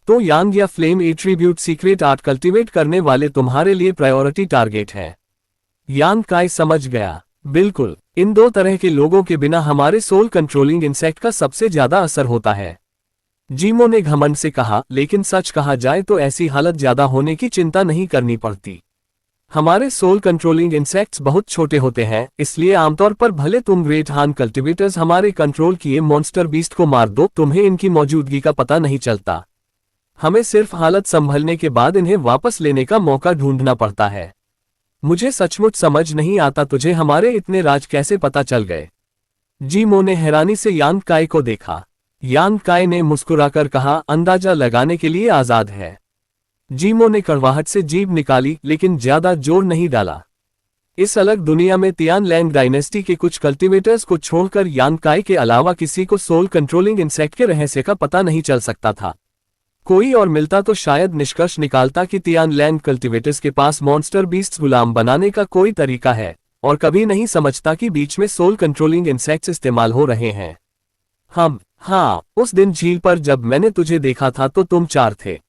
तो यांग या flame attribute secret art cultivate करने वाले तुम्हारे लिए प्रायोरिटी टारगेट है। यान काई समझ गया। बिल्कुल, इन दो तरह के लोगों के बिना हमारे सोल कंट्रोलिंग इंसेक्ट का सबसे ज्यादा असर होता है। जीमो ने घमंड से कहा, लेकिन सच कहा जाए तो ऐसी हालत ज्यादा होने की चिंता नहीं करनी पड़ती। हमारे सोल कंट्रोलिंग इंसेक्ट्स बहुत छोटे होते हैं, इसलिए आमतौर पर भले तुम ग्रेट हान कल्टीवेटर्स हमारे कंट्रोल किए मॉन्स्टर बीस्ट को मार दो, तुम्हें इनकी मौजूदगी का पता नहीं चलता। हमें सिर्फ हालत संभलने के बाद इन्हें वापस लेने का मौका ढूंढना पड़ता है। मुझे सचमुच समझ नहीं आता तुझे हमारे इतने राज कैसे पता चल गए। जीमो ने हैरानी से यान काई को देखा। यान काई ने मुस्कुराकर कहा, अंदाजा लगाने के लिए आजाद है। जीमो ने कड़वाहट से जीभ निकाली, लेकिन ज्यादा जोर नहीं डाला। इस अलग दुनिया में तियान लैंग डायनेस्टी के कुछ कल्टीवेटर्स को छोड़कर यान काई के अलावा किसी को सोल कंट्रोलिंग इंसेक्ट के रहस्य का पता नहीं चल सकता था। कोई और मिलता तो शायद निष्कर्ष निकालता कि तियान लैंग कल्टीवेटर्स के पास मॉन्स्टर बीस्ट्स गुलाम बनाने का कोई तरीका है, और कभी नहीं समझता कि बीच में सोल कंट्रोलिंग इंसेक्ट्स इस्तेमाल हो रहे हैं। हाँ, उस दिन झील पर जब मैंने तुझे देखा था तो तुम 4 थे,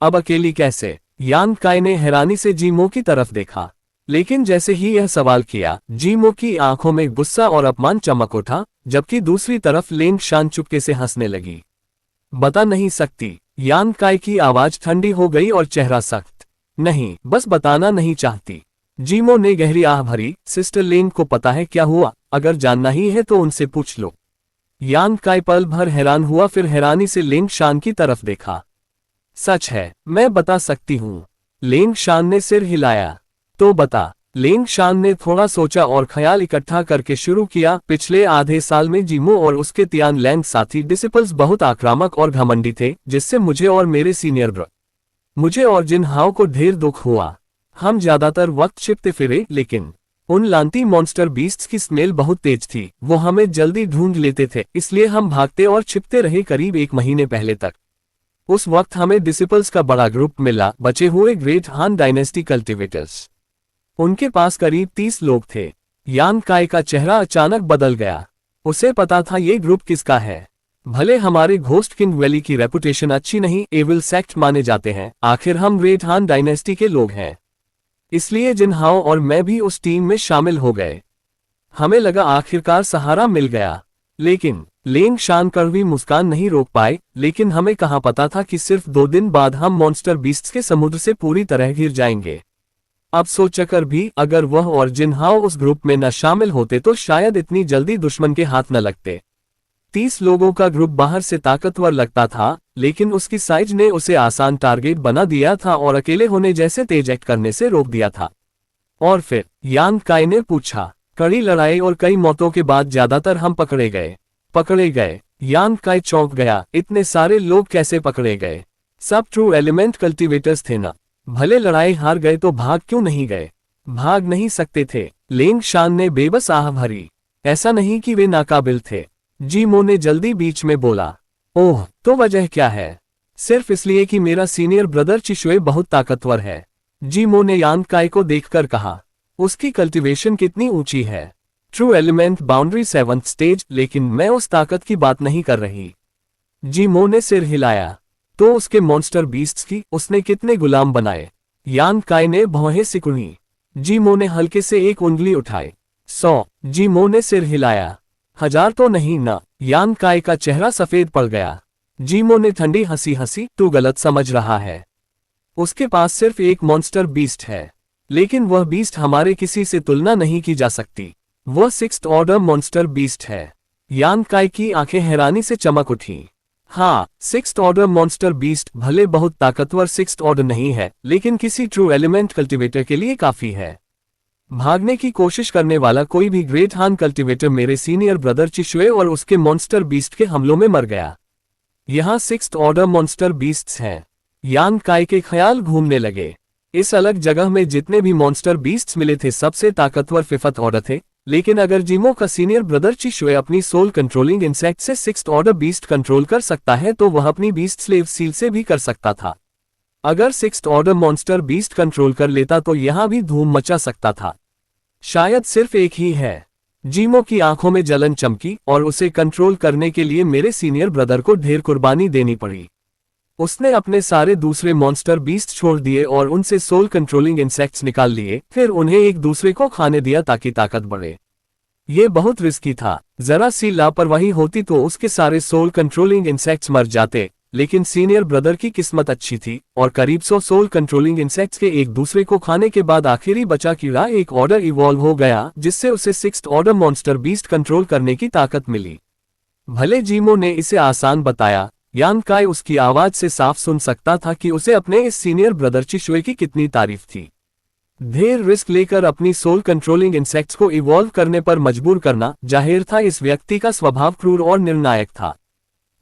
अब अकेली कैसे? यान काई ने हैरानी से जीमो की तरफ देखा, लेकिन जैसे ही यह सवाल किया, जीमो की आंखों में गुस्सा और अपमान चमक उठा, जबकि दूसरी तरफ लेंग शान चुपके से हंसने लगी। बता नहीं सकती। यान काई की आवाज ठंडी हो गई और चेहरा सख्त। नहीं, बस बताना नहीं चाहती। जीमो ने गहरी आह भरी। सिस्टर लेंग को पता है क्या हुआ? अगर जानना ही है तो उनसे पूछ लो। यान काई पल भर हैरान हुआ, फिर हैरानी से लेंग शान की तरफ देखा। सच है, मैं बता सकती हूँ। लेंग शान ने सिर हिलाया। तो बता। लेंग शान ने थोड़ा सोचा और ख्याल इकट्ठा करके शुरू किया। पिछले आधे साल में जीमो और उसके तियान लैंग साथी डिसिपल्स बहुत आक्रामक और घमंडी थे, जिससे मुझे और मेरे सीनियर मुझे और जिन हाओ को ढेर दुख हुआ। हम ज्यादातर वक्त छिपते फिरे, लेकिन उन लांती मॉन्स्टर बीस्ट्स की स्मेल बहुत तेज थी। वो हमें जल्दी ढूंढ लेते थे, इसलिए हम भागते और छिपते रहे करीब 1 महीने पहले तक। उस वक्त हमें डिसिपल्स का बड़ा ग्रुप मिला, बचे हुए ग्रेट हान डायनेस्टी कल्टिवेटर्स। उनके पास करीब 30 लोग थे। यान काय का चेहरा अचानक बदल गया। उसे पता था ये ग्रुप किसका है। भले हमारे घोस्ट किंग वैली की रेपुटेशन अच्छी नहीं, एविल सेक्ट माने जाते हैं, आखिर हम ग्रेट हान डायनेस्टी के लोग हैं। इसलिए जिन हाओ और मैं भी उस टीम में शामिल हो गए। हमें लगा आखिरकार सहारा मिल गया। लेकिन लेंग शान कड़वी मुस्कान नहीं रोक पाए। लेकिन हमें कहाँ पता था कि सिर्फ 2 दिन बाद हम मॉन्स्टर बीस्ट्स के समुद्र से पूरी तरह घिर जाएंगे। अब सोचकर भी, अगर वह और जिन हाओ उस ग्रुप में न शामिल होते तो शायद इतनी जल्दी दुश्मन के हाथ न लगते। 30 लोगों का ग्रुप बाहर से ताकतवर लगता था, लेकिन उसकी साइज ने उसे आसान टारगेट बना दिया था और अकेले होने जैसे तेज एक्ट करने से रोक दिया था। और फिर यान काय ने पूछा। कड़ी लड़ाई और कई मौतों के बाद ज्यादातर हम पकड़े गए। यान काय चौंक गया। इतने सारे लोग कैसे पकड़े गए? सब ट्रू एलिमेंट कल्टिवेटर्स थे ना। भले लड़ाई हार गए तो भाग क्यों नहीं गए? भाग नहीं सकते थे। लेंग शान ने बेबस आह भरी। ऐसा नहीं कि वे नाकाबिल थे। जीमो ने जल्दी बीच में बोला। ओह, तो वजह क्या है? सिर्फ इसलिए कि मेरा सीनियर ब्रदर चिशुए बहुत ताकतवर है। जीमो ने यान काय को देखकर कहा। उसकी कल्टीवेशन कितनी ऊंची है? True element boundary 7th stage, लेकिन मैं उस ताकत की बात नहीं कर रही। जीमो ने सिर हिलाया। तो उसके मॉन्स्टर बीस्ट्स की उसने कितने गुलाम बनाए? यान काय ने भौहें सिकुड़ी। जीमो ने हल्के से एक उंगली उठाई। 100। जीमो ने सिर हिलाया। 1000 तो नहीं ना? यान काय का चेहरा सफेद पड़ गया। जीमो ने ठंडी हंसी हंसी। तू गलत समझ रहा है। उसके पास सिर्फ एक मॉन्स्टर बीस्ट है, लेकिन वह बीस्ट हमारे किसी से तुलना नहीं की जा सकती। वह 6th ऑर्डर मॉन्स्टर बीस्ट है। यान काय की आंखें हैरानी से चमक उठी। हाँ, 6th ऑर्डर मॉन्स्टर बीस्ट भले बहुत ताकतवर 6th ऑर्डर नहीं है, लेकिन किसी ट्रू एलिमेंट कल्टिवेटर के लिए काफी है। भागने की कोशिश करने वाला कोई भी ग्रेट हान कल्टिवेटर मेरे सीनियर ब्रदर चिशुए और उसके मॉन्स्टर बीस्ट के हमलों में मर गया। यहाँ 6th ऑर्डर मॉन्स्टर बीस्ट्स हैं। यान काय के ख्याल घूमने लगे। इस अलग जगह में जितने भी मॉन्स्टर बीस्ट्स मिले थे सबसे ताकतवर 5th ऑर्डर थे, लेकिन अगर जीमो का सीनियर ब्रदर चिशुए अपनी सोल कंट्रोलिंग इंसेक्ट से 6th ऑर्डर बीस्ट कंट्रोल कर सकता है तो वह अपनी बीस्ट स्लेव सील से भी कर सकता था। अगर 6th order monster beast control कर लेता तो यहां भी धूम मचा सकता था। शायद सिर्फ एक ही है। जीमो की आंखों में जलन चमकी और उसे कंट्रोल करने के लिए मेरे सीनियर ब्रदर को ढेर कुर्बानी देनी पड़ी। उसने अपने सारे दूसरे मॉन्स्टर बीस्ट छोड़ दिए और उनसे सोल कंट्रोलिंग इंसेक्ट्स निकाल लिए, फिर उन्हें एक दूसरे को खाने दिया ताकि ताकत बढ़े। ये बहुत रिस्की था। जरा सी लापरवाही होती तो उसके सारे सोल कंट्रोलिंग इंसेक्ट्स मर जाते, लेकिन सीनियर ब्रदर की किस्मत अच्छी थी और करीब 100 सोल कंट्रोलिंग इंसेक्ट्स के एक दूसरे को खाने के बाद आखिरी बचा कीड़ा एक ऑर्डर इवॉल्व हो गया, जिससे उसे 6th order monster beast control करने की ताकत मिली। भले जीमो ने इसे आसान बताया, यान काय उसकी आवाज से साफ सुन सकता था कि उसे अपने इस सीनियर ब्रदर चिशुए की कितनी तारीफ थी। ढेर रिस्क लेकर अपनी सोल कंट्रोलिंग इंसेक्ट्स को इवॉल्व करने पर मजबूर करना, जाहिर था इस व्यक्ति का स्वभाव क्रूर और निर्णायक था।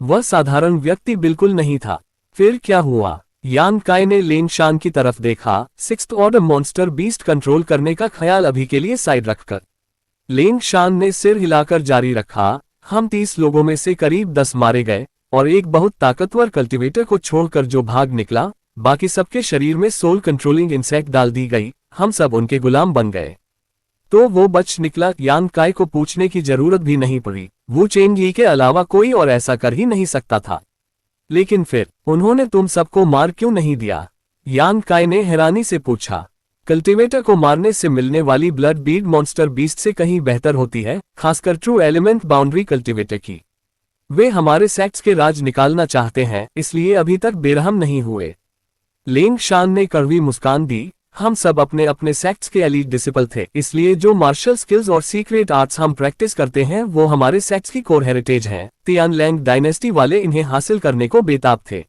वह साधारण व्यक्ति बिल्कुल नहीं था। फिर क्या हुआ? यान काय ने लेंग शान की तरफ देखा। 6th order monster beast control करने का ख्याल अभी के लिए साइड रखकर लेंग शान ने सिर हिलाकर जारी रखा। हम 30 लोगों में से करीब 10 मारे गए और एक बहुत ताकतवर कल्टिवेटर को छोड़कर जो भाग निकला, बाकी सबके शरीर में सोल कंट्रोलिंग इंसेक्ट डाल दी गई। हम सब उनके गुलाम बन गए। तो वो बच निकला। यान काय को पूछने की जरूरत भी नहीं पड़ी। वू चेंग यी के अलावा कोई और ऐसा कर ही नहीं सकता था। लेकिन फिर उन्होंने तुम सबको मार क्यों नहीं दिया? यान काय ने हैरानी से पूछा। कल्टिवेटर को मारने से मिलने वाली ब्लड बीड मॉन्स्टर बीस्ट से कहीं बेहतर होती है, खासकर ट्रू एलिमेंट बाउंड्री कल्टिवेटर की। वे हमारे सेक्ट्स के राज निकालना चाहते हैं, इसलिए अभी तक बेरहम नहीं हुए। लेंग शान ने कड़वी मुस्कान दी। हम सब अपने अपने सेक्ट्स के एलीट डिसिपल थे, इसलिए जो मार्शल स्किल्स और सीक्रेट आर्ट्स हम प्रैक्टिस करते हैं वो हमारे सेक्ट्स की कोर हेरिटेज हैं। तियान लैंग डायनेस्टी वाले इन्हें हासिल करने को बेताब थे।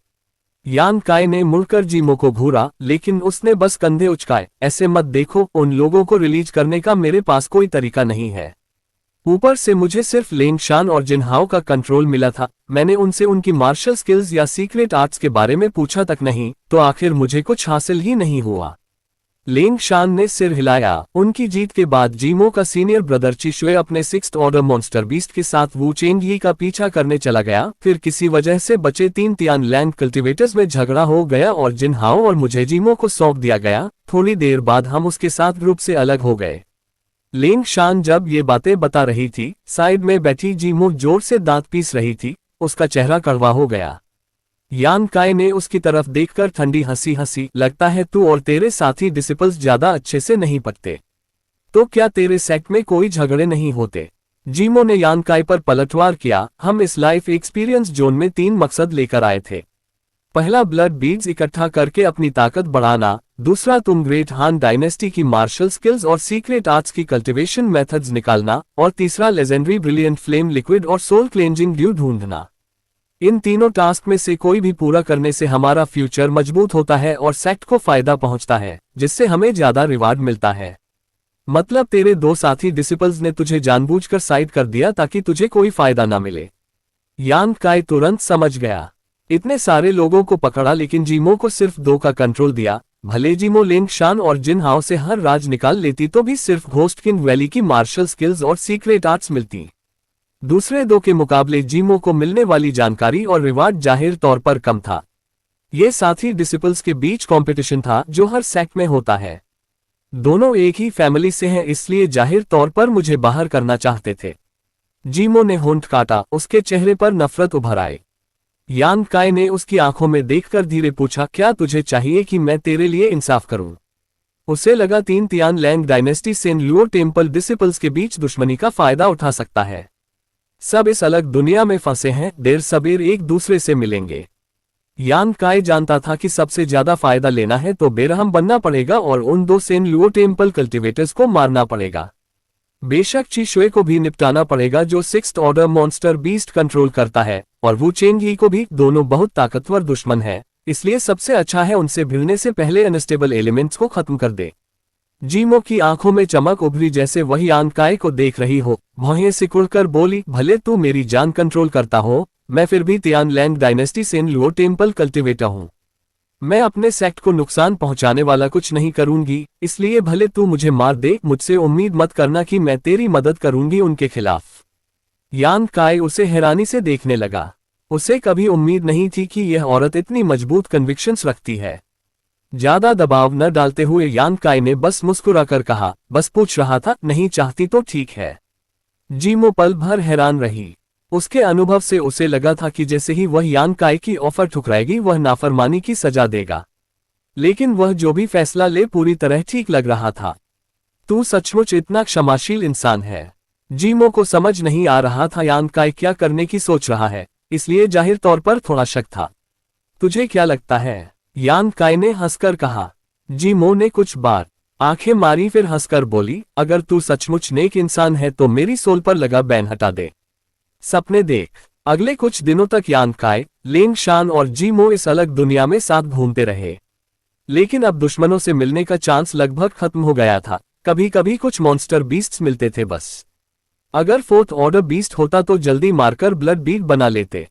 यान काय ने मुड़कर जीमो को घूरा, लेकिन उसने बस कंधे उचकाए। ऐसे मत देखो, उन लोगों को रिलीज करने का मेरे पास कोई तरीका नहीं है। ऊपर से मुझे सिर्फ लेंग शान और जिनहाओ का कंट्रोल मिला था। मैंने उनसे उनकी मार्शल स्किल्स या सीक्रेट आर्ट्स के बारे में पूछा तक नहीं, तो आखिर मुझे कुछ हासिल ही नहीं हुआ। लेंग शान ने सिर हिलाया। उनकी जीत के बाद जीमो का सीनियर ब्रदर ची शुए अपने 6th ऑर्डर मॉन्स्टर बीस्ट के साथ वू चेंग का पीछा करने चला गया। फिर किसी वजह से बचे 3 तियान लैंड कल्टीवेटर्स में झगड़ा हो गया और जिनहाओ और मुझे जीमो को सौंप दिया गया। थोड़ी देर बाद हम उसके साथ ग्रुप से अलग हो गए। लेंग शान जब ये बातें बता रही थी, साइड में बैठी जीमो जोर से दांत पीस रही थी। उसका चेहरा कड़वा हो गया। यान काय ने उसकी तरफ देखकर ठंडी हंसी हंसी, लगता है तू और तेरे साथी डिसिपल्स ज्यादा अच्छे से नहीं पटते। तो क्या तेरे सेक्ट में कोई झगड़े नहीं होते? जीमो ने यान काय पर पलटवार किया। हम इस लाइफ एक्सपीरियंस जोन में 3 मकसद लेकर आए थे। पहला, ब्लड बीड्स इकट्ठा करके अपनी ताकत बढ़ाना। दूसरा, तुम ग्रेट हान डायनेस्टी की मार्शल स्किल्स और सीक्रेट आर्ट्स की कल्टीवेशन मेथड्स निकालना। और तीसरा, लेजेंडरी ब्रिलियंट फ्लेम लिक्विड और सोल क्लेंजिंग ड्यू ढूंढना। इन तीनों टास्क में से कोई भी पूरा करने से हमारा फ्यूचर मजबूत होता है और सेक्ट को फायदा पहुंचता है, जिससे हमें ज्यादा रिवार्ड मिलता है। मतलब तेरे 2 साथी डिसिपल्स ने तुझे जानबूझकर साइड कर दिया ताकि तुझे कोई फायदा ना मिले। यान काय तुरंत समझ गया। इतने सारे लोगों को पकड़ा, लेकिन जीमो को सिर्फ 2 का कंट्रोल दिया। भले जीमो लेंग शान और जिनहाओ से हर राज निकाल लेती तो भी सिर्फ घोस्ट किंग वैली की मार्शल स्किल्स और सीक्रेट आर्ट्स मिलती। दूसरे 2 के मुकाबले जीमो को मिलने वाली जानकारी और रिवार्ड जाहिर तौर पर कम था। ये साथी डिसिपल्स के बीच कंपटीशन था, जो हर सेक्ट में होता है। दोनों एक ही फैमिली से हैं, इसलिए जाहिर तौर पर मुझे बाहर करना चाहते थे। जीमो ने होंठ काटा। उसके चेहरे पर नफरत उभर आई। यान काय ने उसकी आंखों में देखकर धीरे पूछा, क्या तुझे चाहिए कि मैं तेरे लिए इंसाफ करूं? उसे लगा 3 Tian Lang dynasty Sen Luo temple disciples के बीच दुश्मनी का फायदा उठा सकता है। सब इस अलग दुनिया में फंसे हैं, देर सबेर एक दूसरे से मिलेंगे। यान काय जानता था कि सबसे ज्यादा फायदा लेना है तो बेरहम बनना पड़ेगा और उन 2 सेन लुओ टेम्पल कल्टीवेटर्स को मारना पड़ेगा। बेशक ची शुए को भी निपटाना पड़ेगा, जो 6th order monster beast control करता है, और वू चेंग को भी। दोनों बहुत ताकतवर दुश्मन है, इसलिए सबसे अच्छा है उनसे भिड़ने से पहले अनस्टेबल एलिमेंट्स को खत्म कर दे। जीमो की आंखों में चमक उभरी, जैसे वही यान काय को देख रही हो। भौहें सिकुड़कर बोली, भले तू मेरी जान कंट्रोल करता हो, मैं फिर भी Tian Lang dynasty Sen Luo temple cultivator हूं। मैं अपने सेक्ट को नुकसान पहुंचाने वाला कुछ नहीं करूंगी, इसलिए भले तू मुझे मार दे, मुझसे उम्मीद मत करना कि मैं तेरी मदद करूंगी उनके खिलाफ। यान काय उसे हैरानी से देखने लगा। उसे कभी उम्मीद नहीं थी कि यह औरत इतनी मजबूत कन्विक्शंस रखती है। ज्यादा दबाव न डालते हुए यान काय ने बस मुस्कुराकर कहा, बस पूछ रहा था, नहीं चाहती तो ठीक है। जीमो पल भर हैरान रही। उसके अनुभव से उसे लगा था कि जैसे ही वह यान काय की ऑफर ठुकराएगी, वह नाफरमानी की सजा देगा। लेकिन वह जो भी फैसला ले पूरी तरह ठीक लग रहा था। तू सचमुच इतना क्षमाशील इंसान है। जीमो को समझ नहीं आ रहा था यान काय क्या करने की सोच रहा है, इसलिए जाहिर तौर पर थोड़ा शक था। तुझे क्या लगता है? यान काय ने हंसकर कहा। जीमो ने कुछ बार आंखें मारी, फिर हंसकर बोली, अगर तू सचमुच नेक इंसान है तो मेरी सोल पर लगा बैन हटा दे। सपने देख। अगले कुछ दिनों तक यान काय, लेंग शान और जीमो इस अलग दुनिया में साथ घूमते रहे। लेकिन अब दुश्मनों से मिलने का चांस लगभग खत्म हो गया था। कभी कभी कुछ मॉन्स्टर बीस्ट्स मिलते थे बस। अगर 4th ऑर्डर बीस्ट होता तो जल्दी मारकर ब्लड बीट बना लेते।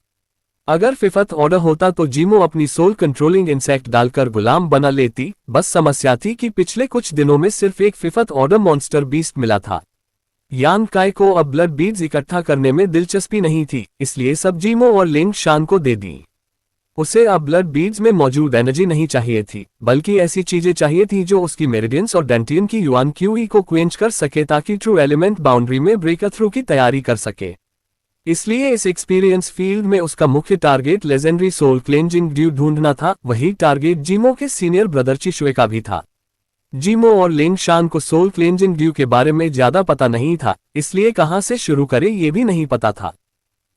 अगर 5th ऑर्डर होता तो जीमो अपनी सोल कंट्रोलिंग इंसेक्ट डालकर गुलाम बना लेती। बस समस्या थी कि पिछले कुछ दिनों में सिर्फ एक 5th ऑर्डर मॉन्स्टर बीस्ट मिला था। यान काय को अब ब्लड बीड्स इकट्ठा करने में दिलचस्पी नहीं थी, इसलिए सब जीमो और लेंग शान को दे दी। उसे अब ब्लड बीड्स में मौजूद एनर्जी नहीं चाहिए थी, बल्कि ऐसी चीजें चाहिए थी जो उसकी मेरिडियंस और डेंटियन की युआन क्यूई को क्वेंच कर सके, ताकि ट्रू एलिमेंट बाउंड्री में ब्रेक थ्रू की तैयारी कर सके। इसलिए इस एक्सपीरियंस फील्ड में उसका मुख्य target legendary soul cleansing dew ढूंढना था। वही टारगेट जीमो के सीनियर ब्रदर ची शुए का भी था। जीमो और लेंग शान को सोल क्लेंजिंग ड्यू के बारे में ज्यादा पता नहीं था, इसलिए कहां से शुरू करे ये भी नहीं पता था।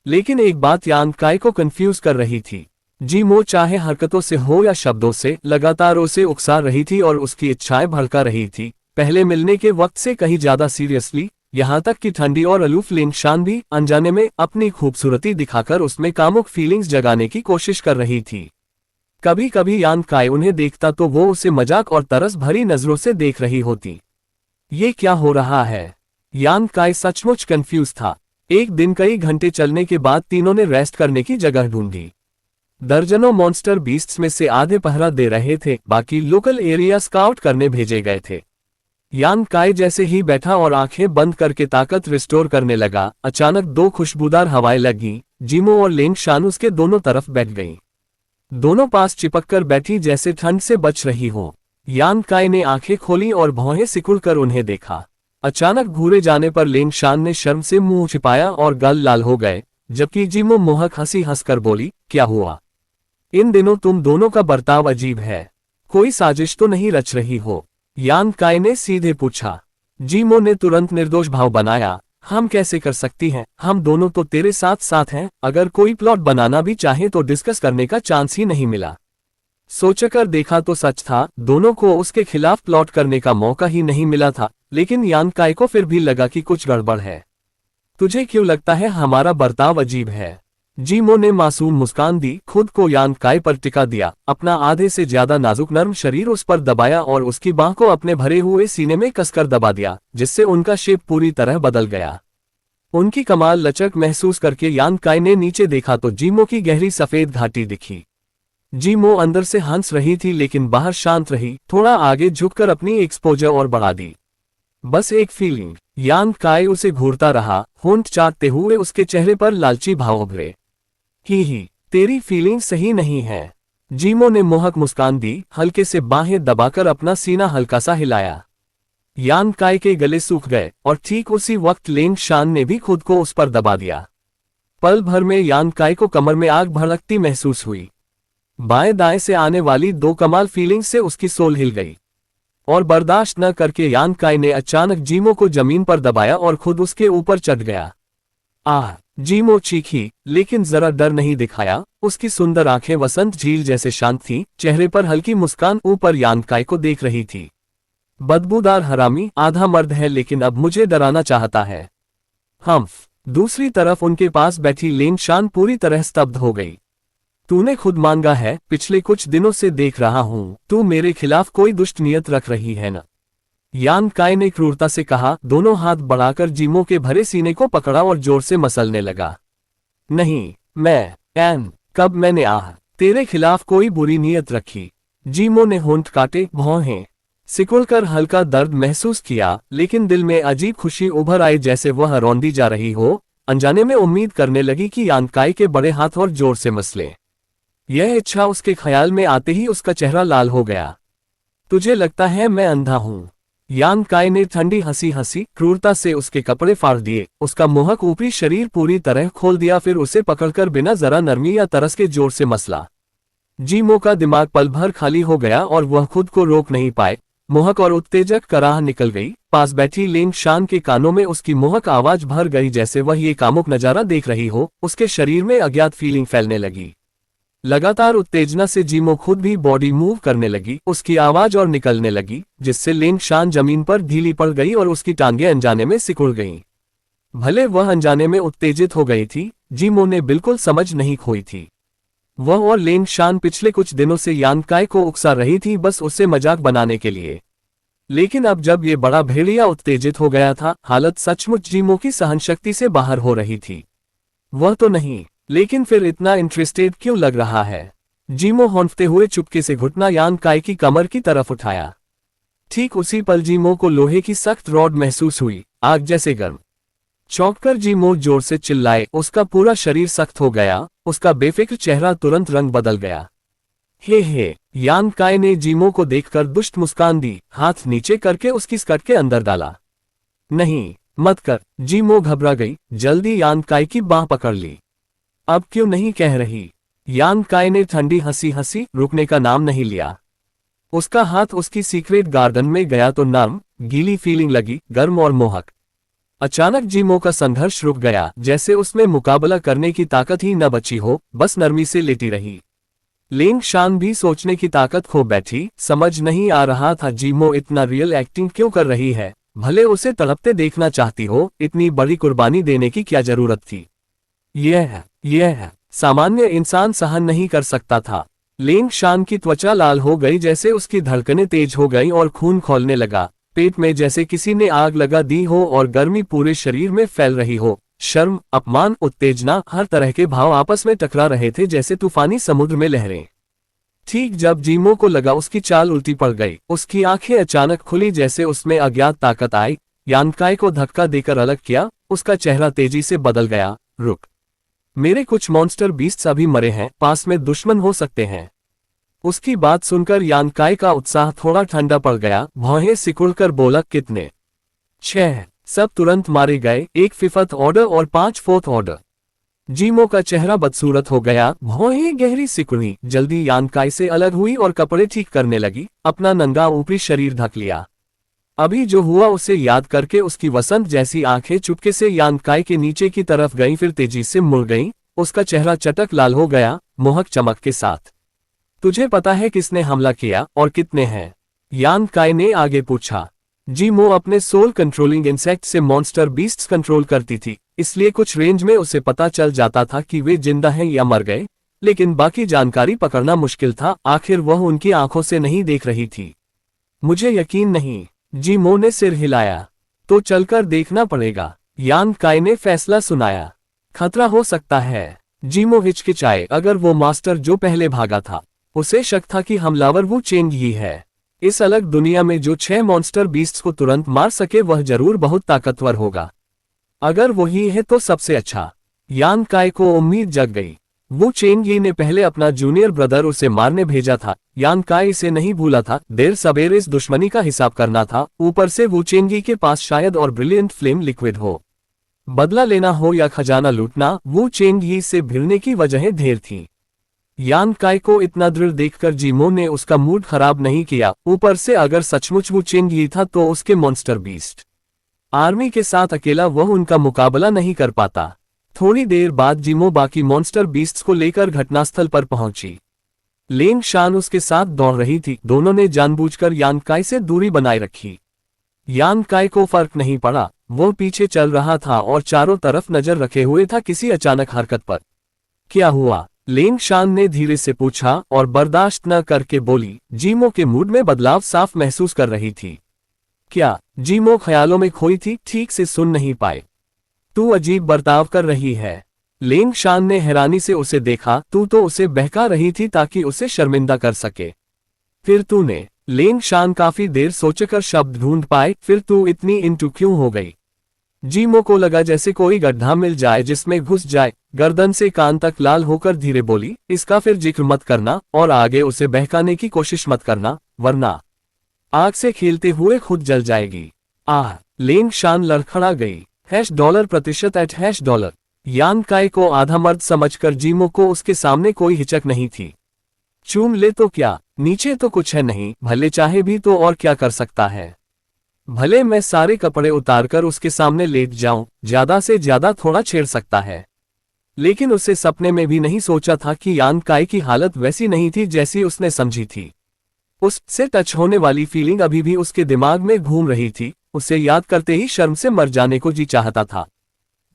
लेकिन एक बात यान काय को कंफ्यूज कर रही थी। जीमो चाहे हरकतों से हो या शब्दों से लगातार उसे उकसा रही थी और उसकी इच्छाएं भड़का रही थी, पहले मिलने के वक्त से कहीं ज्यादा सीरियसली। यहां तक कि ठंडी और अलूफ लेंग शान भी अनजाने में अपनी खूबसूरती दिखाकर उसमें कामुक फीलिंग्स जगाने की कोशिश कर रही थी। कभी कभी यान काय उन्हें देखता तो वो उसे मजाक और तरस भरी नजरों से देख रही होती। ये क्या हो रहा है? यान काय सचमुच कंफ्यूज था। एक दिन कई घंटे चलने के बाद तीनों ने रेस्ट करने की जगह ढूंढी। दर्जनों मॉन्स्टर बीस्ट्स में से आधे पहरा दे रहे थे, बाकी लोकल एरिया स्काउट करने भेजे गए थे। यान काय जैसे ही बैठा और आंखें बंद करके ताकत रिस्टोर करने लगा, अचानक दो खुशबूदार हवाएं लगीं। जीमो और लेंग शान उसके दोनों तरफ बैठ गईं। दोनों पास चिपककर बैठी जैसे ठंड से बच रही हो। यान काय ने आंखें खोली और भौहें सिकुड़कर उन्हें देखा। अचानक घूरे जाने पर लेंग शान ने शर्म से मुंह छिपाया और गाल लाल हो गए, जबकि जीमो मोहक हंसी हंसकर बोली, क्या हुआ? इन दिनों तुम दोनों का बर्ताव अजीब है। कोई साजिश तो नहीं रच रही हो? यान काय ने सीधे पूछा। जीमो ने तुरंत निर्दोष भाव बनाया। हम कैसे कर सकती हैं? हम दोनों तो तेरे साथ साथ हैं। अगर कोई प्लॉट बनाना भी चाहे तो डिस्कस करने का चांस ही नहीं मिला। सोचकर देखा तो सच था, दोनों को उसके खिलाफ प्लॉट करने का मौका ही नहीं मिला था। लेकिन यान काय को फिर भी लगा कि कुछ गड़बड़ है। तुझे क्यों लगता है हमारा बर्ताव अजीब है? जीमो ने मासूम मुस्कान दी, खुद को यान काय पर टिका दिया, अपना आधे से ज्यादा नाजुक नर्म शरीर उस पर दबाया और उसकी बाह को अपने भरे हुए सीने में कसकर दबा दिया, जिससे उनका शेप पूरी तरह बदल गया। उनकी कमाल लचक महसूस करके यान काय ने नीचे देखा तो जीमो की गहरी सफेद घाटी दिखी। जीमो अंदर से हंस रही थी लेकिन बाहर शांत रही, थोड़ा आगे झुककर अपनी एक्सपोजर और बढ़ा दी। बस एक फीलिंग। यान काय उसे घूरता रहा, होंठ चाटते हुए उसके चेहरे पर लालची भाव उभरे। ही, तेरी फीलिंग सही नहीं है। जीमो ने मोहक मुस्कान दी, हल्के से बाहें दबाकर अपना सीना हल्का सा हिलाया। यान काय के गले सूख गए और ठीक उसी वक्त लेंग शान ने भी खुद को उस पर दबा दिया। पल भर में यान काय को कमर में आग भड़कती महसूस हुई। बाएं दाएं से आने वाली दो कमाल फीलिंग से उसकी सोल हिल गई और बर्दाश्त न करके यान काय ने अचानक जीमो को जमीन पर दबाया और खुद उसके ऊपर चढ़ गया। आह! जीमो चीखी, लेकिन जरा डर नहीं दिखाया। उसकी सुंदर आंखें वसंत झील जैसे शांत थीं, चेहरे पर हल्की मुस्कान ऊपर यान काय को देख रही थी। बदबूदार हरामी, आधा मर्द है लेकिन अब मुझे डराना चाहता है। हम्फ। दूसरी तरफ उनके पास बैठी लेंग शान पूरी तरह स्तब्ध हो गई। तूने खुद मांगा है, पिछले कुछ दिनों से देख रहा हूं, तू मेरे खिलाफ कोई दुष्ट नियत रख रही है न? यान काय ने क्रूरता से कहा, दोनों हाथ बढ़ाकर जीमो के भरे सीने को पकड़ा और जोर से मसलने लगा। नहीं, कब मैंने तेरे खिलाफ कोई बुरी नियत रखी? जीमो ने होंठ काटे, भौहें सिकुड़कर हल्का दर्द महसूस किया, लेकिन दिल में अजीब खुशी उभर आई जैसे वह रौंदी जा रही हो। अनजाने में उम्मीद करने लगी कि यान काय के बड़े हाथ और जोर से मसले। यह इच्छा उसके ख्याल में आते ही उसका चेहरा लाल हो गया। तुझे लगता है मैं अंधा हूं? यान काय ने ठंडी हंसी हंसी, क्रूरता से उसके कपड़े फाड़ दिए, उसका मोहक ऊपरी शरीर पूरी तरह खोल दिया, फिर उसे पकड़कर बिना जरा नरमी या तरस के जोर से मसला। जीमो का दिमाग पल भर खाली हो गया और वह खुद को रोक नहीं पाए। मोहक और उत्तेजक कराह निकल गई। पास बैठी लेंग शान के कानों में उसकी मोहक आवाज भर गई, जैसे वह ये कामुक नजारा देख रही हो। उसके शरीर में अज्ञात फीलिंग फैलने लगी। लगातार उत्तेजना से जीमो खुद भी बॉडी मूव करने लगी, उसकी आवाज और निकलने लगी, जिससे लेंग शान जमीन पर ढीली पड़ गई और उसकी टांगें अनजाने में सिकुड़ गईं। भले वह अनजाने में उत्तेजित हो गई थी, जीमो ने बिल्कुल समझ नहीं खोई थी। वह और लेंग शान पिछले कुछ दिनों से यान काय को उकसा रही थी, बस उससे मजाक बनाने के लिए। लेकिन अब जब ये बड़ा भेड़िया उत्तेजित हो गया था, हालत सचमुच जीमो की सहनशक्ति से बाहर हो रही थी। वह तो नहीं, लेकिन फिर इतना इंटरेस्टेड क्यों लग रहा है? जीमो हौंफते हुए चुपके से घुटना यान काय की कमर की तरफ उठाया। ठीक उसी पल जीमो को लोहे की सख्त रॉड महसूस हुई, आग जैसे गर्म। चौंककर जीमो जोर से चिल्लाए, उसका पूरा शरीर सख्त हो गया, उसका बेफिक्र चेहरा तुरंत रंग बदल गया। हे, यान काय ने जीमो को देखकर दुष्ट मुस्कान दी, हाथ नीचे करके उसकी स्कर्ट के अंदर डाला। नहीं, मत कर। जीमो घबरा गई, जल्दी यान काय की बाह पकड़ ली। अब क्यों नहीं कह रही? यान काय ने ठंडी हंसी हंसी, रुकने का नाम नहीं लिया। उसका हाथ उसकी सीक्रेट गार्डन में गया तो नर्म, गीली फीलिंग लगी, गर्म और मोहक। अचानक जीमो का संघर्ष रुक गया, जैसे उसमें मुकाबला करने की ताकत ही न बची हो, बस नरमी से लेटी रही। लेंग शान भी सोचने की ताकत खो बैठी, समझ नहीं आ रहा था जीमो इतना रियल एक्टिंग क्यों कर रही है। भले उसे तड़पते देखना चाहती हो, इतनी बड़ी कुर्बानी देने की क्या जरूरत थी? यह सामान्य इंसान सहन नहीं कर सकता था। लेंग शान की त्वचा लाल हो गई, जैसे उसकी धड़कनें तेज हो गई और खून खौलने लगा। पेट में जैसे किसी ने आग लगा दी हो और गर्मी पूरे शरीर में फैल रही हो। शर्म, अपमान, उत्तेजना, हर तरह के भाव आपस में टकरा रहे थे जैसे तूफानी समुद्र में लहरें। ठीक जब जीमो को लगा उसकी चाल उल्टी पड़ गई, उसकी आंखें अचानक खुली जैसे उसमें अज्ञात ताकत आई। यान काय को धक्का देकर अलग किया, उसका चेहरा तेजी से बदल गया। रुक, मेरे कुछ मॉन्स्टर बीस्ट्स अभी मरे हैं, पास में दुश्मन हो सकते हैं। उसकी बात सुनकर यान काय का उत्साह थोड़ा ठंडा पड़ गया। भौहें सिकुड़कर बोला, कितने? 6। सब तुरंत मारे गए, 1 फिफ्थ ऑर्डर और 5 फोर्थ ऑर्डर। जीमो का चेहरा बदसूरत हो गया, भौहें गहरी सिकुड़ी। जल्दी यान काय से अलग हुई और कपड़े ठीक करने लगी, अपना नंगा ऊपरी शरीर ढक लिया। अभी जो हुआ उसे याद करके उसकी वसंत जैसी आंखें चुपके से यान काय के नीचे की तरफ गईं, फिर तेजी से मुड़ गईं। उसका चेहरा चटक लाल हो गया, मोहक चमक के साथ। तुझे पता है किसने हमला किया और कितने हैं? यान काय ने आगे पूछा। जीमो अपने सोल कंट्रोलिंग इंसेक्ट से मॉन्स्टर बीस्ट्स कंट्रोल करती थी, इसलिए कुछ रेंज में उसे पता चल जाता था कि वे जिंदा हैं या मर गए, लेकिन बाकी जानकारी पकड़ना मुश्किल था। आखिर वह उनकी आंखों से नहीं देख रही थी। मुझे यकीन नहीं, जीमो ने सिर हिलाया। तो चलकर देखना पड़ेगा, यान काय ने फैसला सुनाया। खतरा हो सकता है। जीमो हिचकिचाए, अगर वो मास्टर जो पहले भागा था, उसे शक था कि हमलावर वू चेंग ही है। इस अलग दुनिया में जो 6 मॉन्स्टर बीस्ट्स को तुरंत मार सके वह जरूर बहुत ताकतवर होगा। अगर वही है तो सबसे अच्छा। यान काय को उम्मीद जग गई। वू चेंग ही ने पहले अपना जूनियर ब्रदर उसे मारने भेजा था। यान काय इसे नहीं भूला था, देर सबेर इस दुश्मनी का हिसाब करना था। ऊपर से वू चेंगी के पास शायद और ब्रिलियंट फ्लेम लिक्विड हो। बदला लेना हो या खजाना लूटना, वू चेंग ही से भिड़ने की वजहें ढेर थीं। यान काय को इतना दृढ़ देखकर जीमो ने उसका मूड खराब नहीं किया। ऊपर से अगर सचमुच वो चेंग ही था तो उसके मॉन्स्टर बीस्ट आर्मी के साथ अकेला वह उनका मुकाबला नहीं कर पाता। थोड़ी देर बाद जीमो बाकी मॉन्स्टर बीस्ट्स को लेकर घटनास्थल पर पहुंची। लेंग शान उसके साथ दौड़ रही थी। दोनों ने जानबूझकर यान काय से दूरी बनाए रखी। यान काय को फर्क नहीं पड़ा, वो पीछे चल रहा था और चारों तरफ नजर रखे हुए था किसी अचानक हरकत पर। क्या हुआ? लेंग शान ने धीरे से पूछा और बर्दाश्त न करके बोली। जीमो के मूड में बदलाव साफ महसूस कर रही थी। क्या? जीमो ख्यालों में खोई थी, ठीक से सुन नहीं पाए। तू अजीब बर्ताव कर रही है। लेंग शान ने हैरानी से उसे देखा। तू तो उसे बहका रही थी ताकि उसे शर्मिंदा कर सके। फिर तूने? लेंग शान काफी देर सोचकर शब्द ढूंढ पाए। फिर तू इतनी इंटू क्यों हो गई? जीमो को लगा जैसे कोई गड्ढा मिल जाए जिसमें घुस जाए। गर्दन से कान तक लाल होकर धीरे बोली, इसका फिर जिक्र मत करना और आगे उसे बहकाने की कोशिश मत करना, वरना आग से खेलते हुए खुद जल जाएगी। आह! लेंग शान लड़खड़ा गई। $@ यान काय को आधा मर्द समझकर जीमो को उसके सामने कोई हिचक नहीं थी। चूम ले तो क्या, नीचे तो कुछ है नहीं, भले चाहे भी तो और क्या कर सकता है। भले मैं सारे कपड़े उतारकर उसके सामने लेट जाऊं, ज्यादा से ज्यादा थोड़ा छेड़ सकता है। लेकिन उसे सपने में भी नहीं सोचा था कि यान काय की हालत वैसी नहीं थी जैसी उसने समझी थी। उससे टच होने वाली फीलिंग अभी भी उसके दिमाग में घूम रही थी। उसे याद करते ही शर्म से मर जाने को जी चाहता था।